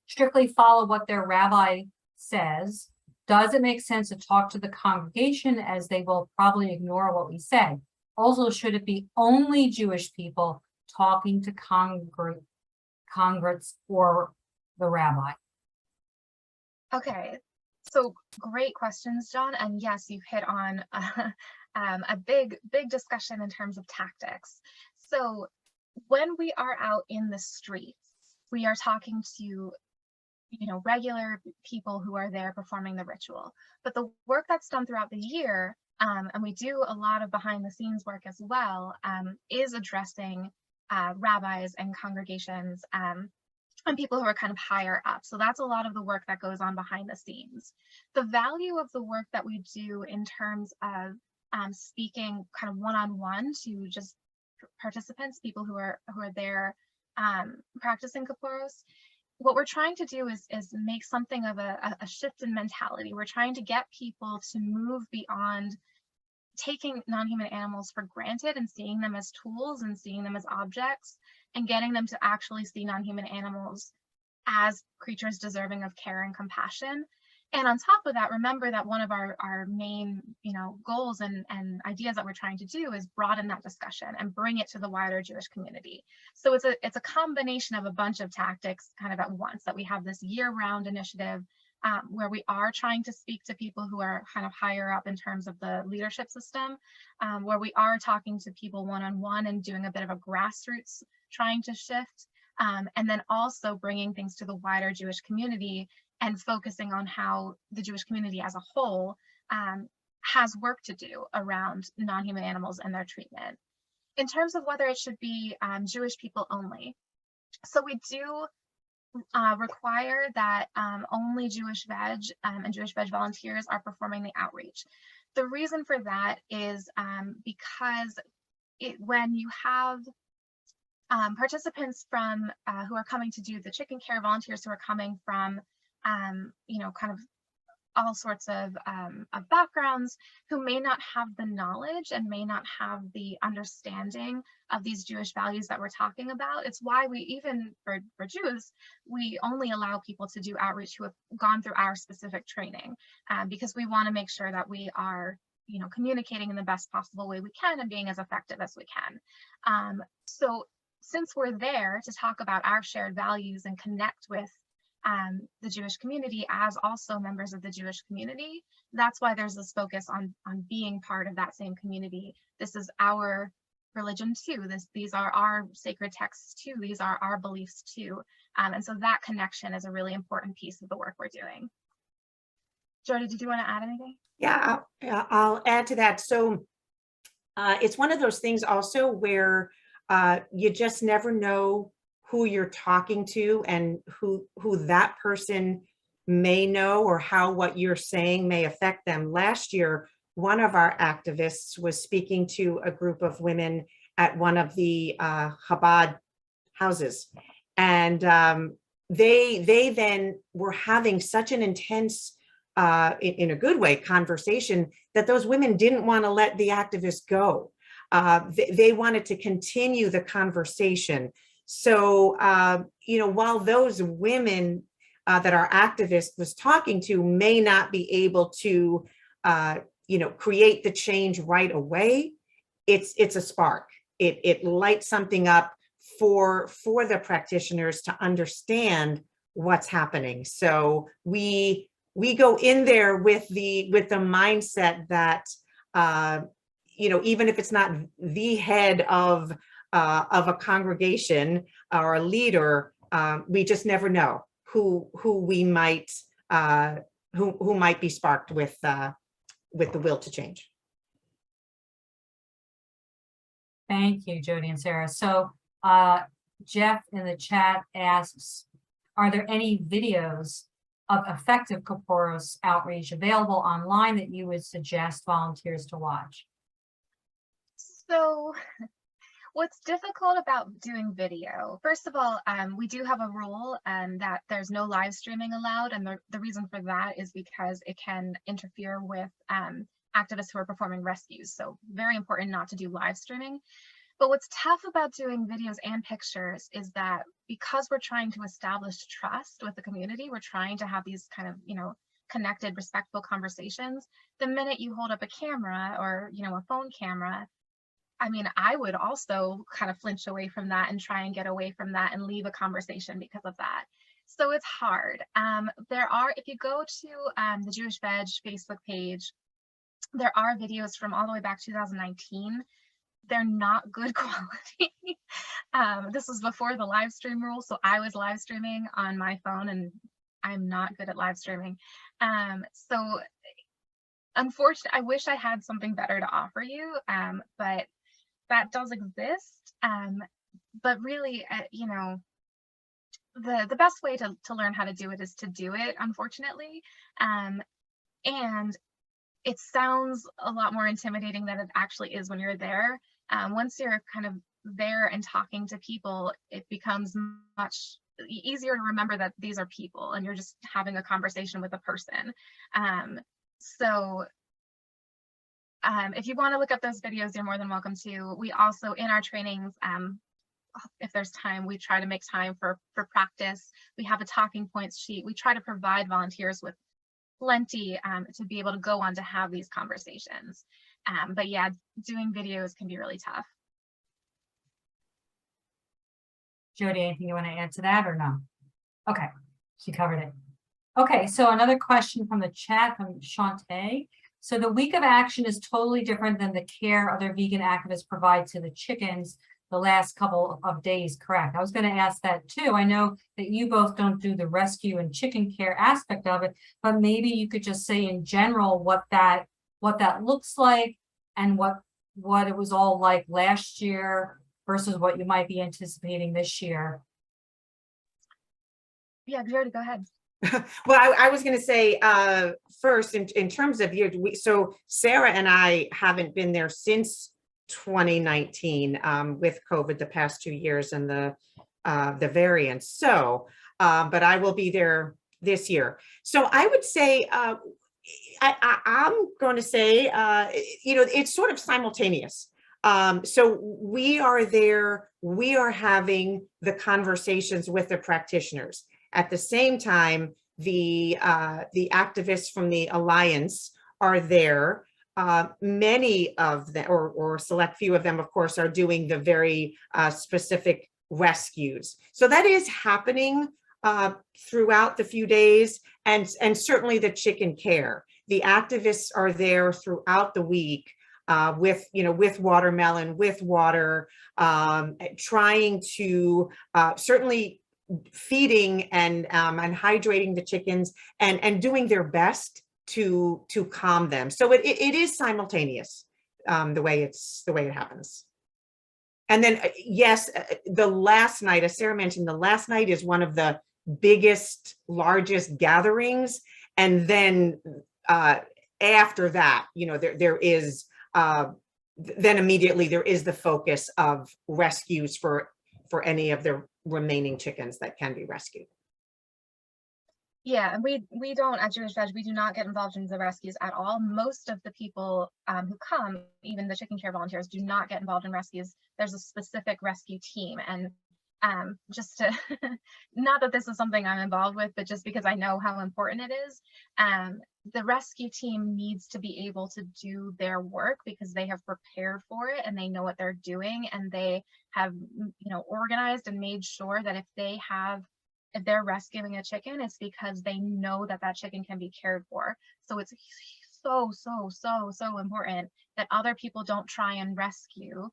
strictly follow what their rabbi says, does it make sense to talk to the congregation, as they will probably ignore what we say? Also, should it be only Jewish people talking to congregants or the rabbi? Okay, so great questions, John. And yes, you hit on a big discussion in terms of tactics. So when we are out in the streets, we are talking to regular people who are there performing the ritual. But the work that's done throughout the year, and we do a lot of behind the scenes work as well, is addressing rabbis and congregations and people who are kind of higher up. So that's a lot of the work that goes on behind the scenes. The value of the work that we do in terms of speaking kind of one-on-one to just participants, people who are there practicing Kaporos, what we're trying to do is make something of a shift in mentality. We're trying to get people to move beyond taking non-human animals for granted and seeing them as tools and seeing them as objects, and getting them to actually see non-human animals as creatures deserving of care and compassion. And on top of that, remember that one of our main goals and ideas that we're trying to do is broaden that discussion and bring it to the wider Jewish community. So it's a combination of a bunch of tactics kind of at once, that we have this year-round initiative where we are trying to speak to people who are kind of higher up in terms of the leadership system, where we are talking to people one-on-one and doing a bit of a grassroots trying to shift, and then also bringing things to the wider Jewish community and focusing on how the Jewish community as a whole has work to do around non-human animals and their treatment. In terms of whether it should be Jewish people only, so we do require that only Jewish Veg and Jewish Veg volunteers are performing the outreach. The reason for that is because when you have participants from who are coming to do the chicken care, volunteers who are coming from kind of all sorts of backgrounds, who may not have the knowledge and may not have the understanding of these Jewish values that we're talking about. It's why we, even for Jews, we only allow people to do outreach who have gone through our specific training, because we want to make sure that we are, communicating in the best possible way we can and being as effective as we can. So since we're there to talk about our shared values and connect with the Jewish community as also members of the Jewish community, that's why there's this focus on being part of that same community. This is our religion too. These are our sacred texts too. These are our beliefs too. And so that connection is a really important piece of the work we're doing. Jodi, did you want to add anything? Yeah, I'll add to that. So it's one of those things also where you just never know who you're talking to and who that person may know, or how what you're saying may affect them. Last year, one of our activists was speaking to a group of women at one of the Chabad houses, and they then were having such an intense, in a good way, conversation, that those women didn't want to let the activist go. They wanted to continue the conversation. So, while those women that our activist was talking to may not be able to, create the change right away, it's a spark. It lights something up for the practitioners to understand what's happening. So we go in there with the mindset that, even if it's not the head of a congregation or a leader, we just never know who we might who might be sparked with the will to change. Thank you, Jodi and Sara. So Jeff in the chat asks, are there any videos of effective Kaporos outreach available online that you would suggest volunteers to watch? So what's difficult about doing video, first of all, we do have a rule that there's no live streaming allowed. And the reason for that is because it can interfere with activists who are performing rescues. So very important not to do live streaming. But what's tough about doing videos and pictures is that because we're trying to establish trust with the community, we're trying to have these kind of, connected, respectful conversations. The minute you hold up a camera or, a phone camera, I mean, I would also kind of flinch away from that and try and get away from that and leave a conversation because of that. So it's hard. If you go to the Jewish Veg Facebook page, there are videos from all the way back 2019. They're not good quality. This was before the live stream rule, so I was live streaming on my phone, and I'm not good at live streaming. So unfortunately, I wish I had something better to offer you, but that does exist. But really, the best way to learn how to do it is to do it, unfortunately. And it sounds a lot more intimidating than it actually is when you're there. Once you're kind of there and talking to people, it becomes much easier to remember that these are people and you're just having a conversation with a person. If you want to look up those videos, you're more than welcome to. We also, in our trainings, if there's time, we try to make time for practice. We have a talking points sheet. We try to provide volunteers with plenty to be able to go on to have these conversations. But yeah, doing videos can be really tough. Jodi, anything you want to add to that or no? Okay, she covered it. Okay, so another question from the chat from Shantae. So the week of action is totally different than the care other vegan activists provide to the chickens the last couple of days, correct? I was going to ask that too. I know that you both don't do the rescue and chicken care aspect of it, but maybe you could just say in general what that looks like and what it was all like last year versus what you might be anticipating this year. Yeah, Jodi, go ahead. Well, I was going to say first, in terms of so Sara and I haven't been there since 2019 with COVID the past 2 years and the variants. So, but I will be there this year. So I would say I'm going to say, it's sort of simultaneous. So we are there, we are having the conversations with the practitioners. At the same time, the activists from the Alliance are there. Many of them, or select few of them, of course, are doing the very specific rescues. So that is happening throughout the few days, and certainly the chicken care. The activists are there throughout the week with watermelon, with water, trying to certainly feeding and hydrating the chickens and doing their best to calm them. So it is simultaneous, the way it happens. And then yes, the last night, as Sara mentioned, the last night is one of the biggest, largest gatherings, and then after that, there is then immediately there is the focus of rescues for any of the remaining chickens that can be rescued. Yeah, and we don't, at Jewish Veg, we do not get involved in the rescues at all. Most of the people who come, even the chicken care volunteers, do not get involved in rescues. There's a specific rescue team, and just to, not that this is something I'm involved with, but just because I know how important it is, the rescue team needs to be able to do their work because they have prepared for it and they know what they're doing, and they have, organized and made sure that if they're rescuing a chicken, it's because they know that that chicken can be cared for. So it's so important that other people don't try and rescue,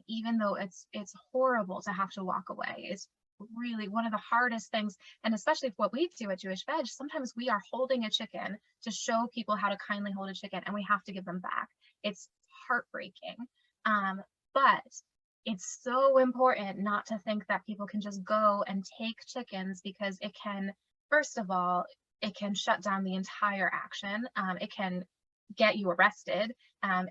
even though it's horrible to have to walk away. It's really one of the hardest things, and especially what we do at Jewish Veg, sometimes we are holding a chicken to show people how to kindly hold a chicken, and we have to give them back. It's heartbreaking, but it's so important not to think that people can just go and take chickens, because it can, first of all, it can shut down the entire action. It can get you arrested.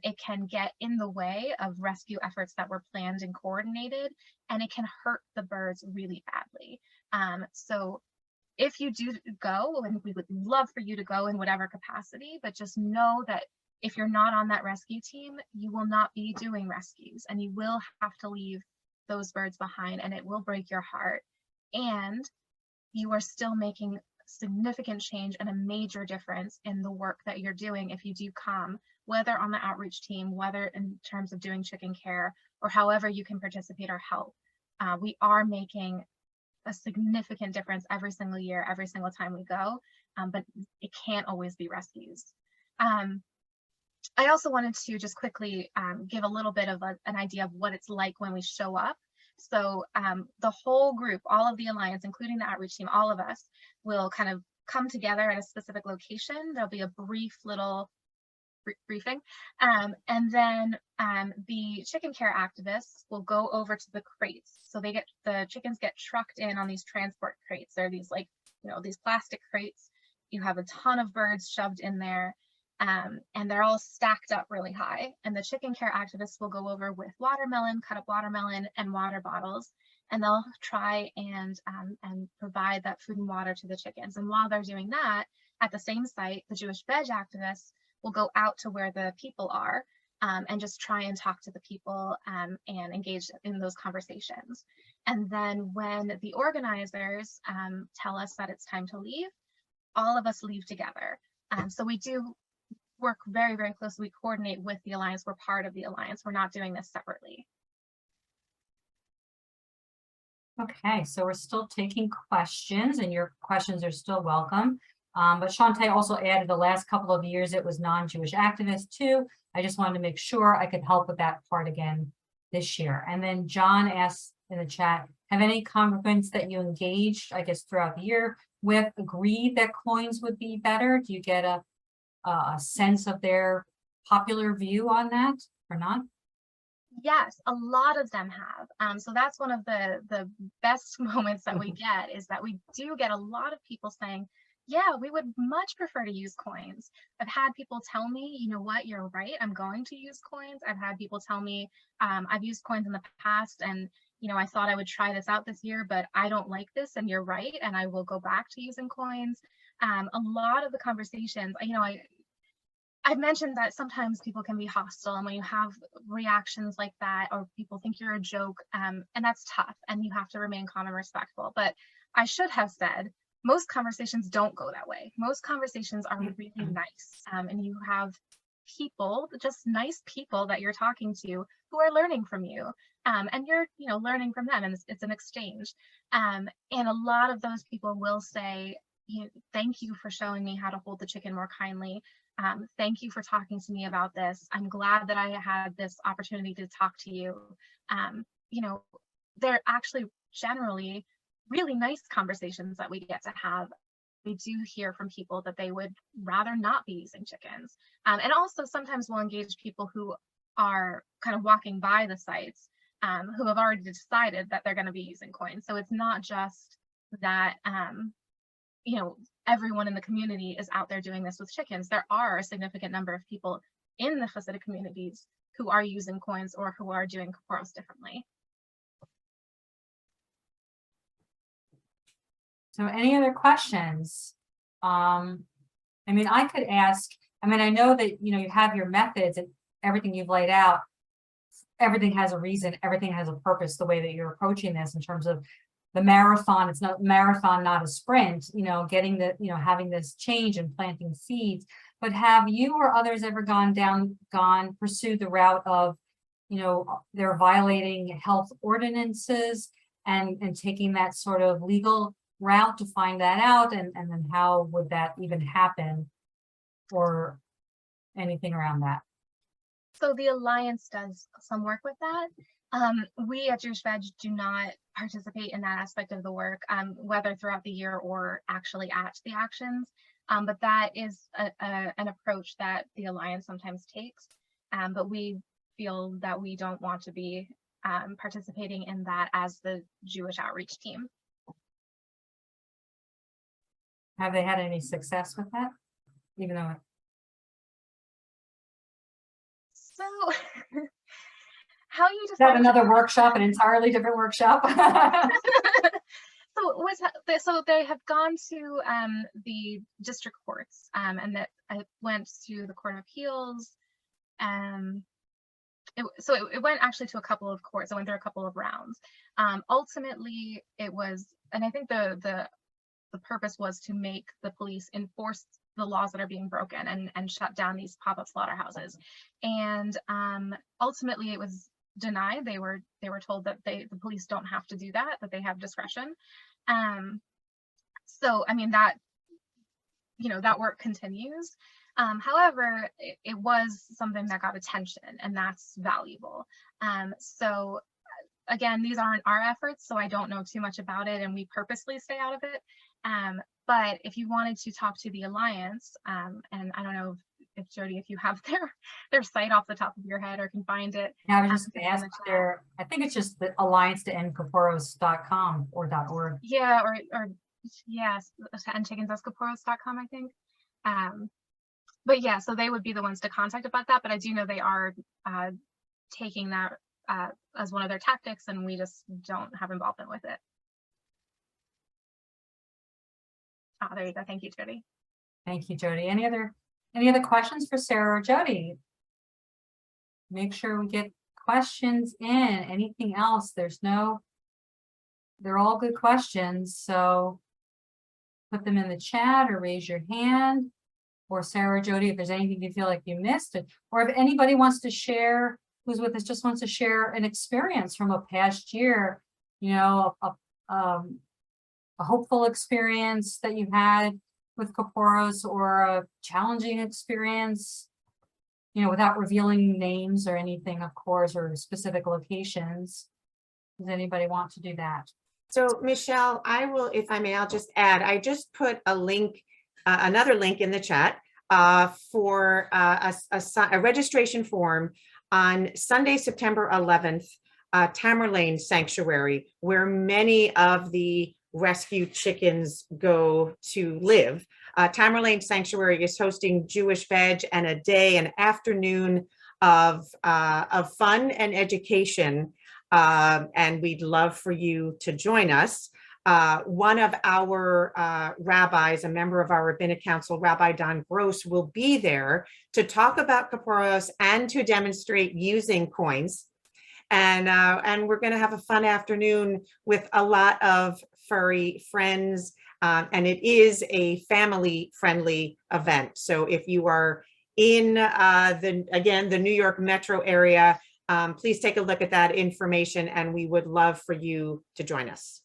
It can get in the way of rescue efforts that were planned and coordinated, and it can hurt the birds really badly. So if you do go, and we would love for you to go in whatever capacity, but just know that if you're not on that rescue team, you will not be doing rescues, and you will have to leave those birds behind, and it will break your heart. And you are still making significant change and a major difference in the work that you're doing if you do come, whether on the outreach team, whether in terms of doing chicken care, or however you can participate or help. We are making a significant difference every single year, every single time we go, but it can't always be rescues. I also wanted to just quickly give a little bit of an idea of what it's like when we show up. So the whole group, all of the Alliance, including the outreach team, all of us will kind of come together at a specific location. There'll be a brief little briefing. And then the chicken care activists will go over to the crates. So the chickens get trucked in on these transport crates. They're these these plastic crates. You have a ton of birds shoved in there. And they're all stacked up really high. And the chicken care activists will go over with watermelon, cut up watermelon, and water bottles, and they'll try and provide that food and water to the chickens. And while they're doing that, at the same site, the Jewish Veg activists will go out to where the people are and just try and talk to the people and engage in those conversations. And then when the organizers tell us that it's time to leave, all of us leave together. So we do work very, very closely. We coordinate with the Alliance. We're part of the Alliance. We're not doing this separately. Okay, so we're still taking questions, and your questions are still welcome. But Shantae also added the last couple of years it was non-Jewish activists too. I just wanted to make sure I could help with that part again this year. And then John asked in the chat, have any congregants that you engaged, I guess, throughout the year with agreed that coins would be better? Do you get a sense of their popular view on that or not? Yes, a lot of them have. So that's one of the best moments that we get, is that we do get a lot of people saying, yeah, we would much prefer to use coins. I've had people tell me, you know what, you're right, I'm going to use coins. I've had people tell me, I've used coins in the past, and I thought I would try this out this year, but I don't like this, and you're right, and I will go back to using coins. A lot of the conversations, I've mentioned that sometimes people can be hostile, and when you have reactions like that, or people think you're a joke, and that's tough, and you have to remain calm and respectful. But I should have said, most conversations don't go that way. Most conversations are really nice, and you have people, just nice people that you're talking to who are learning from you, and you're learning from them, and it's an exchange. And a lot of those people will say, thank you for showing me how to hold the chicken more kindly. Thank you for talking to me about this. I'm glad that I had this opportunity to talk to you. They're actually generally really nice conversations that we get to have. We do hear from people that they would rather not be using chickens. And also sometimes we'll engage people who are kind of walking by the sites, who have already decided that they're going to be using coins. So it's not just that, everyone in the community is out there doing this with chickens. There are a significant number of people in the Hasidic communities who are using coins or who are doing Kaporos differently. So any other questions? I could ask, I know that, you have your methods and everything you've laid out. Everything has a reason, everything has a purpose, the way that you're approaching this in terms of the marathon. It's not marathon, not a sprint, getting the, having this change and planting seeds. But have you or others ever pursued the route of, they're violating health ordinances and taking that sort of legal route to find that out, and then how would that even happen, or anything around that? So the Alliance does some work with that. We at Jewish Veg do not participate in that aspect of the work, whether throughout the year or actually at the actions. But that is an approach that the Alliance sometimes takes. But we feel that we don't want to be participating in that as the Jewish outreach team. Have they had any success with that? Even though so how you is that another workshop, an entirely different workshop? So they have gone to the district courts, and that I went to the Court of Appeals. It went actually to a couple of courts. I went through a couple of rounds. Ultimately, it was, and I think the purpose was to make the police enforce the laws that are being broken and shut down these pop-up slaughterhouses. And ultimately, it was denied. They were told that the police don't have to do that they have discretion. So that work continues. However, it was something that got attention, and that's valuable. So again, these aren't our efforts, so I don't know too much about it, and we purposely stay out of it. But if you wanted to talk to the Alliance, and I don't know if Jodi, if you have their site off the top of your head or can find it. Yeah, I was just going to ask I think it's just the alliance-to-end-kaporos.com or .org. Yeah, or yes, endchickens.kaporos.com, I think. But yeah, so they would be the ones to contact about that. But I do know they are taking that as one of their tactics, and we just don't have involvement with it. Oh, there you go. Thank you, Jodi. Thank you, Jodi. Any other questions for Sara or Jodi? Make sure we get questions in. Anything else? They're all good questions. So put them in the chat or raise your hand. Or Sara or Jodi, if there's anything you feel like you missed, or if anybody wants to share, who's with us, just wants to share an experience from a past year, a hopeful experience that you had with Kaporos, or a challenging experience, without revealing names or anything, of course, or specific locations. Does anybody want to do that? So Michelle, I will, if I may, I'll just add, I just put a link, another link in the chat for a registration form on Sunday, September 11th, Tamerlane Sanctuary, where many of the rescued chickens go to live. Tamerlane Sanctuary is hosting Jewish Veg and a day, an afternoon of fun and education, and we'd love for you to join us. One of our rabbis, a member of our rabbinic council, Rabbi Don Gross, will be there to talk about Kaporos and to demonstrate using coins. And we're going to have a fun afternoon with a lot of furry friends. And it is a family-friendly event. So if you are in the New York metro area, please take a look at that information, and we would love for you to join us.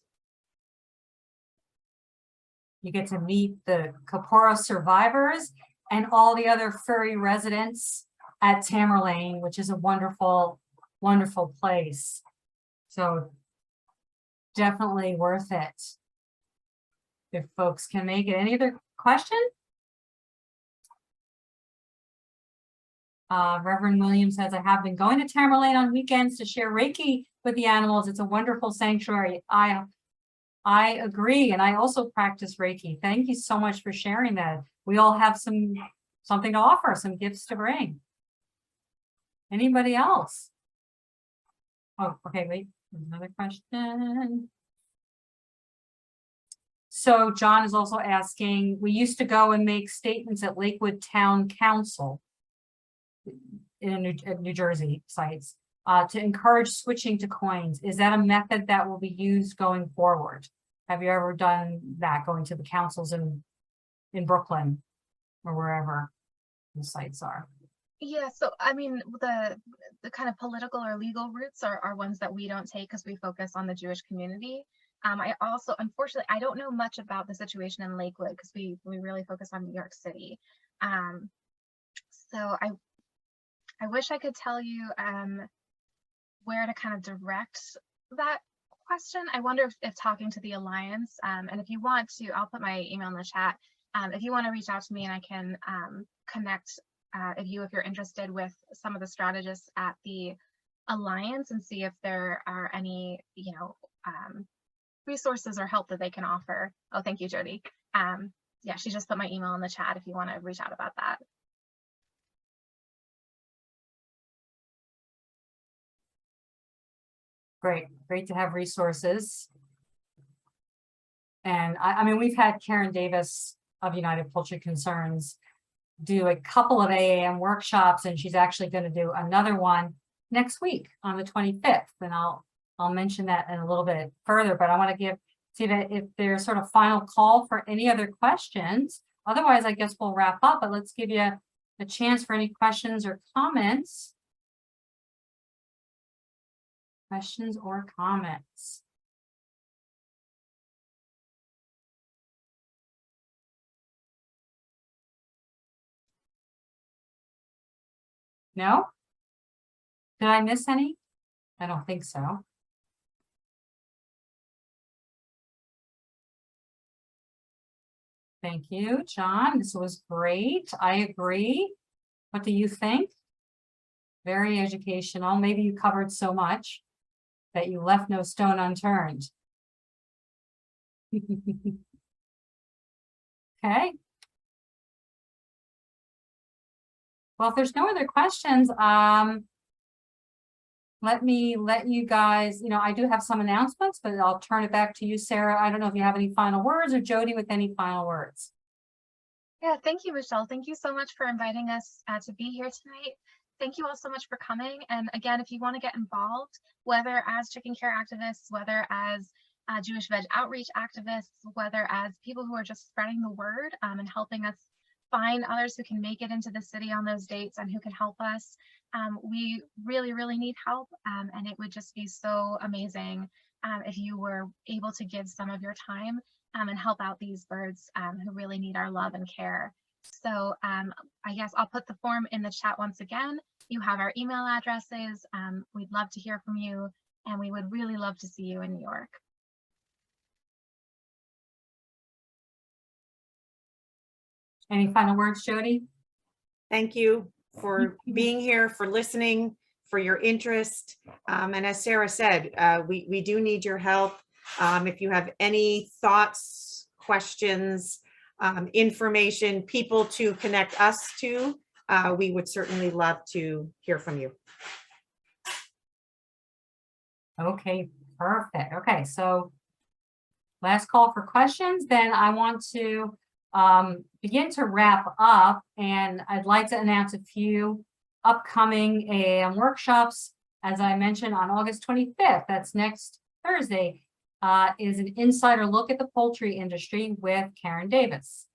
You get to meet the Kaporos survivors and all the other furry residents at Tamerlane, which is a wonderful, wonderful place. So definitely worth it if folks can make it. Any other question? Reverend Williams says, I have been going to Tamerlane on weekends to share Reiki with the animals. It's a wonderful sanctuary. I agree. And I also practice Reiki. Thank you so much for sharing that. We all have something to offer, some gifts to bring. Anybody else? Oh, okay, wait, there's another question. So John is also asking, we used to go and make statements at Lakewood Town Council in New Jersey sites to encourage switching to coins. Is that a method that will be used going forward? Have you ever done that, going to the councils in Brooklyn or wherever the sites are? Yeah, so I mean, the kind of political or legal routes are ones that we don't take because we focus on the Jewish community. I also, unfortunately, I don't know much about the situation in Lakewood because we really focus on New York City. So I wish I could tell you where to kind of direct that question. I wonder if talking to the Alliance, and if you want to, I'll put my email in the chat. If you want to reach out to me and I can connect if you're interested with some of the strategists at the Alliance and see if there are any, resources or help that they can offer. Oh, thank you, Jody. Yeah, she just put my email in the chat if you want to reach out about that. Great to have resources. And I mean, we've had Karen Davis of United Poultry Concerns do a couple of AAM workshops, and she's actually going to do another one next week on the 25th. And I'll mention that in a little bit further, but I want to see that if there's sort of final call for any other questions. Otherwise, I guess we'll wrap up, but let's give you a chance for any questions or comments. Questions or comments? No? Did I miss any? I don't think so. Thank you, John. This was great. I agree. What do you think? Very educational. Maybe you covered so much that you left no stone unturned. Okay. Well, if there's no other questions, let me let you guys, I do have some announcements, but I'll turn it back to you, Sarah. I don't know if you have any final words, or Jody with any final words. Yeah, thank you, Michelle. Thank you so much for inviting us to be here tonight. Thank you all so much for coming. And again, if you want to get involved, whether as chicken care activists, whether as Jewish Veg outreach activists, whether as people who are just spreading the word and helping us find others who can make it into the city on those dates and who can help us. We really, really need help, and it would just be so amazing if you were able to give some of your time and help out these birds who really need our love and care. So I guess I'll put the form in the chat once again. You have our email addresses. We'd love to hear from you, and we would really love to see you in New York. Any final words, Jody? Thank you for being here, for listening, for your interest. And as Sarah said, we do need your help. If you have any thoughts, questions, information, people to connect us to, we would certainly love to hear from you. Okay, perfect. Okay, so last call for questions. Then I want to begin to wrap up, and I'd like to announce a few upcoming AAM workshops. As I mentioned, on August 25th, that's next Thursday, is an insider look at the poultry industry with Karen Davis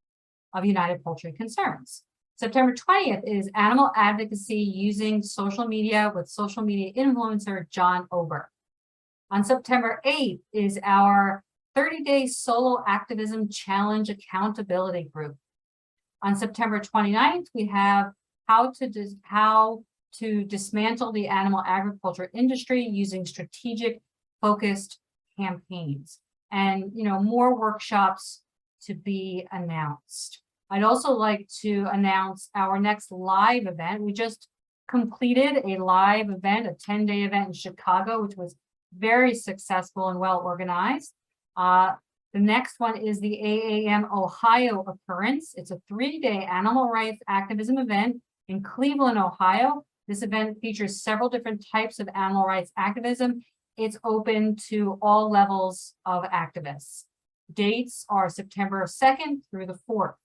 of United Poultry Concerns. September 20th is animal advocacy using social media with social media influencer John Ober. On September 8th is our 30-day solo activism challenge accountability group. On September 29th, we have how to dismantle the animal agriculture industry using strategic focused campaigns, and more workshops to be announced. I'd also like to announce our next live event. We just completed a live event, a 10-day event in Chicago, which was very successful and well organized. The next one is the AAM Ohio occurrence. It's a 3-day animal rights activism event in Cleveland, Ohio. This event features several different types of animal rights activism. It's open to all levels of activists. Dates are September 2nd through the 4th.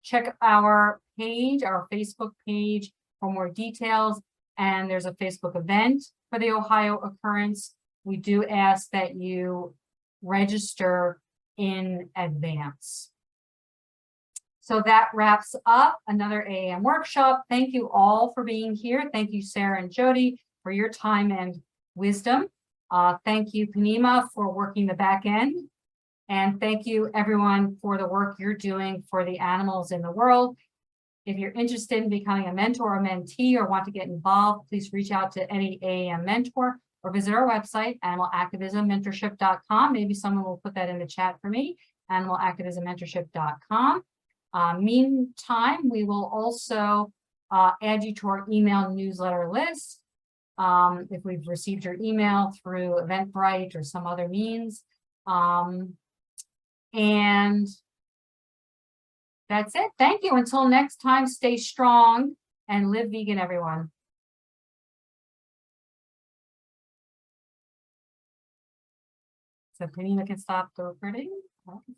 Check our page, our Facebook page, for more details. And there's a Facebook event for the Ohio occurrence. We do ask that you register in advance. So that wraps up another AAM workshop. Thank you all for being here. Thank you, Sara and Jodi, for your time and wisdom. Thank you, Panima, for working the back end. And thank you, everyone, for the work you're doing for the animals in the world. If you're interested in becoming a mentor or mentee or want to get involved, please reach out to any AAM mentor or visit our website, animalactivismmentorship.com. Maybe someone will put that in the chat for me, animalactivismmentorship.com. Meantime, we will also add you to our email newsletter list if we've received your email through Eventbrite or some other means. And that's it. Thank you. Until next time, stay strong and live vegan, everyone. So Panina can stop the recording.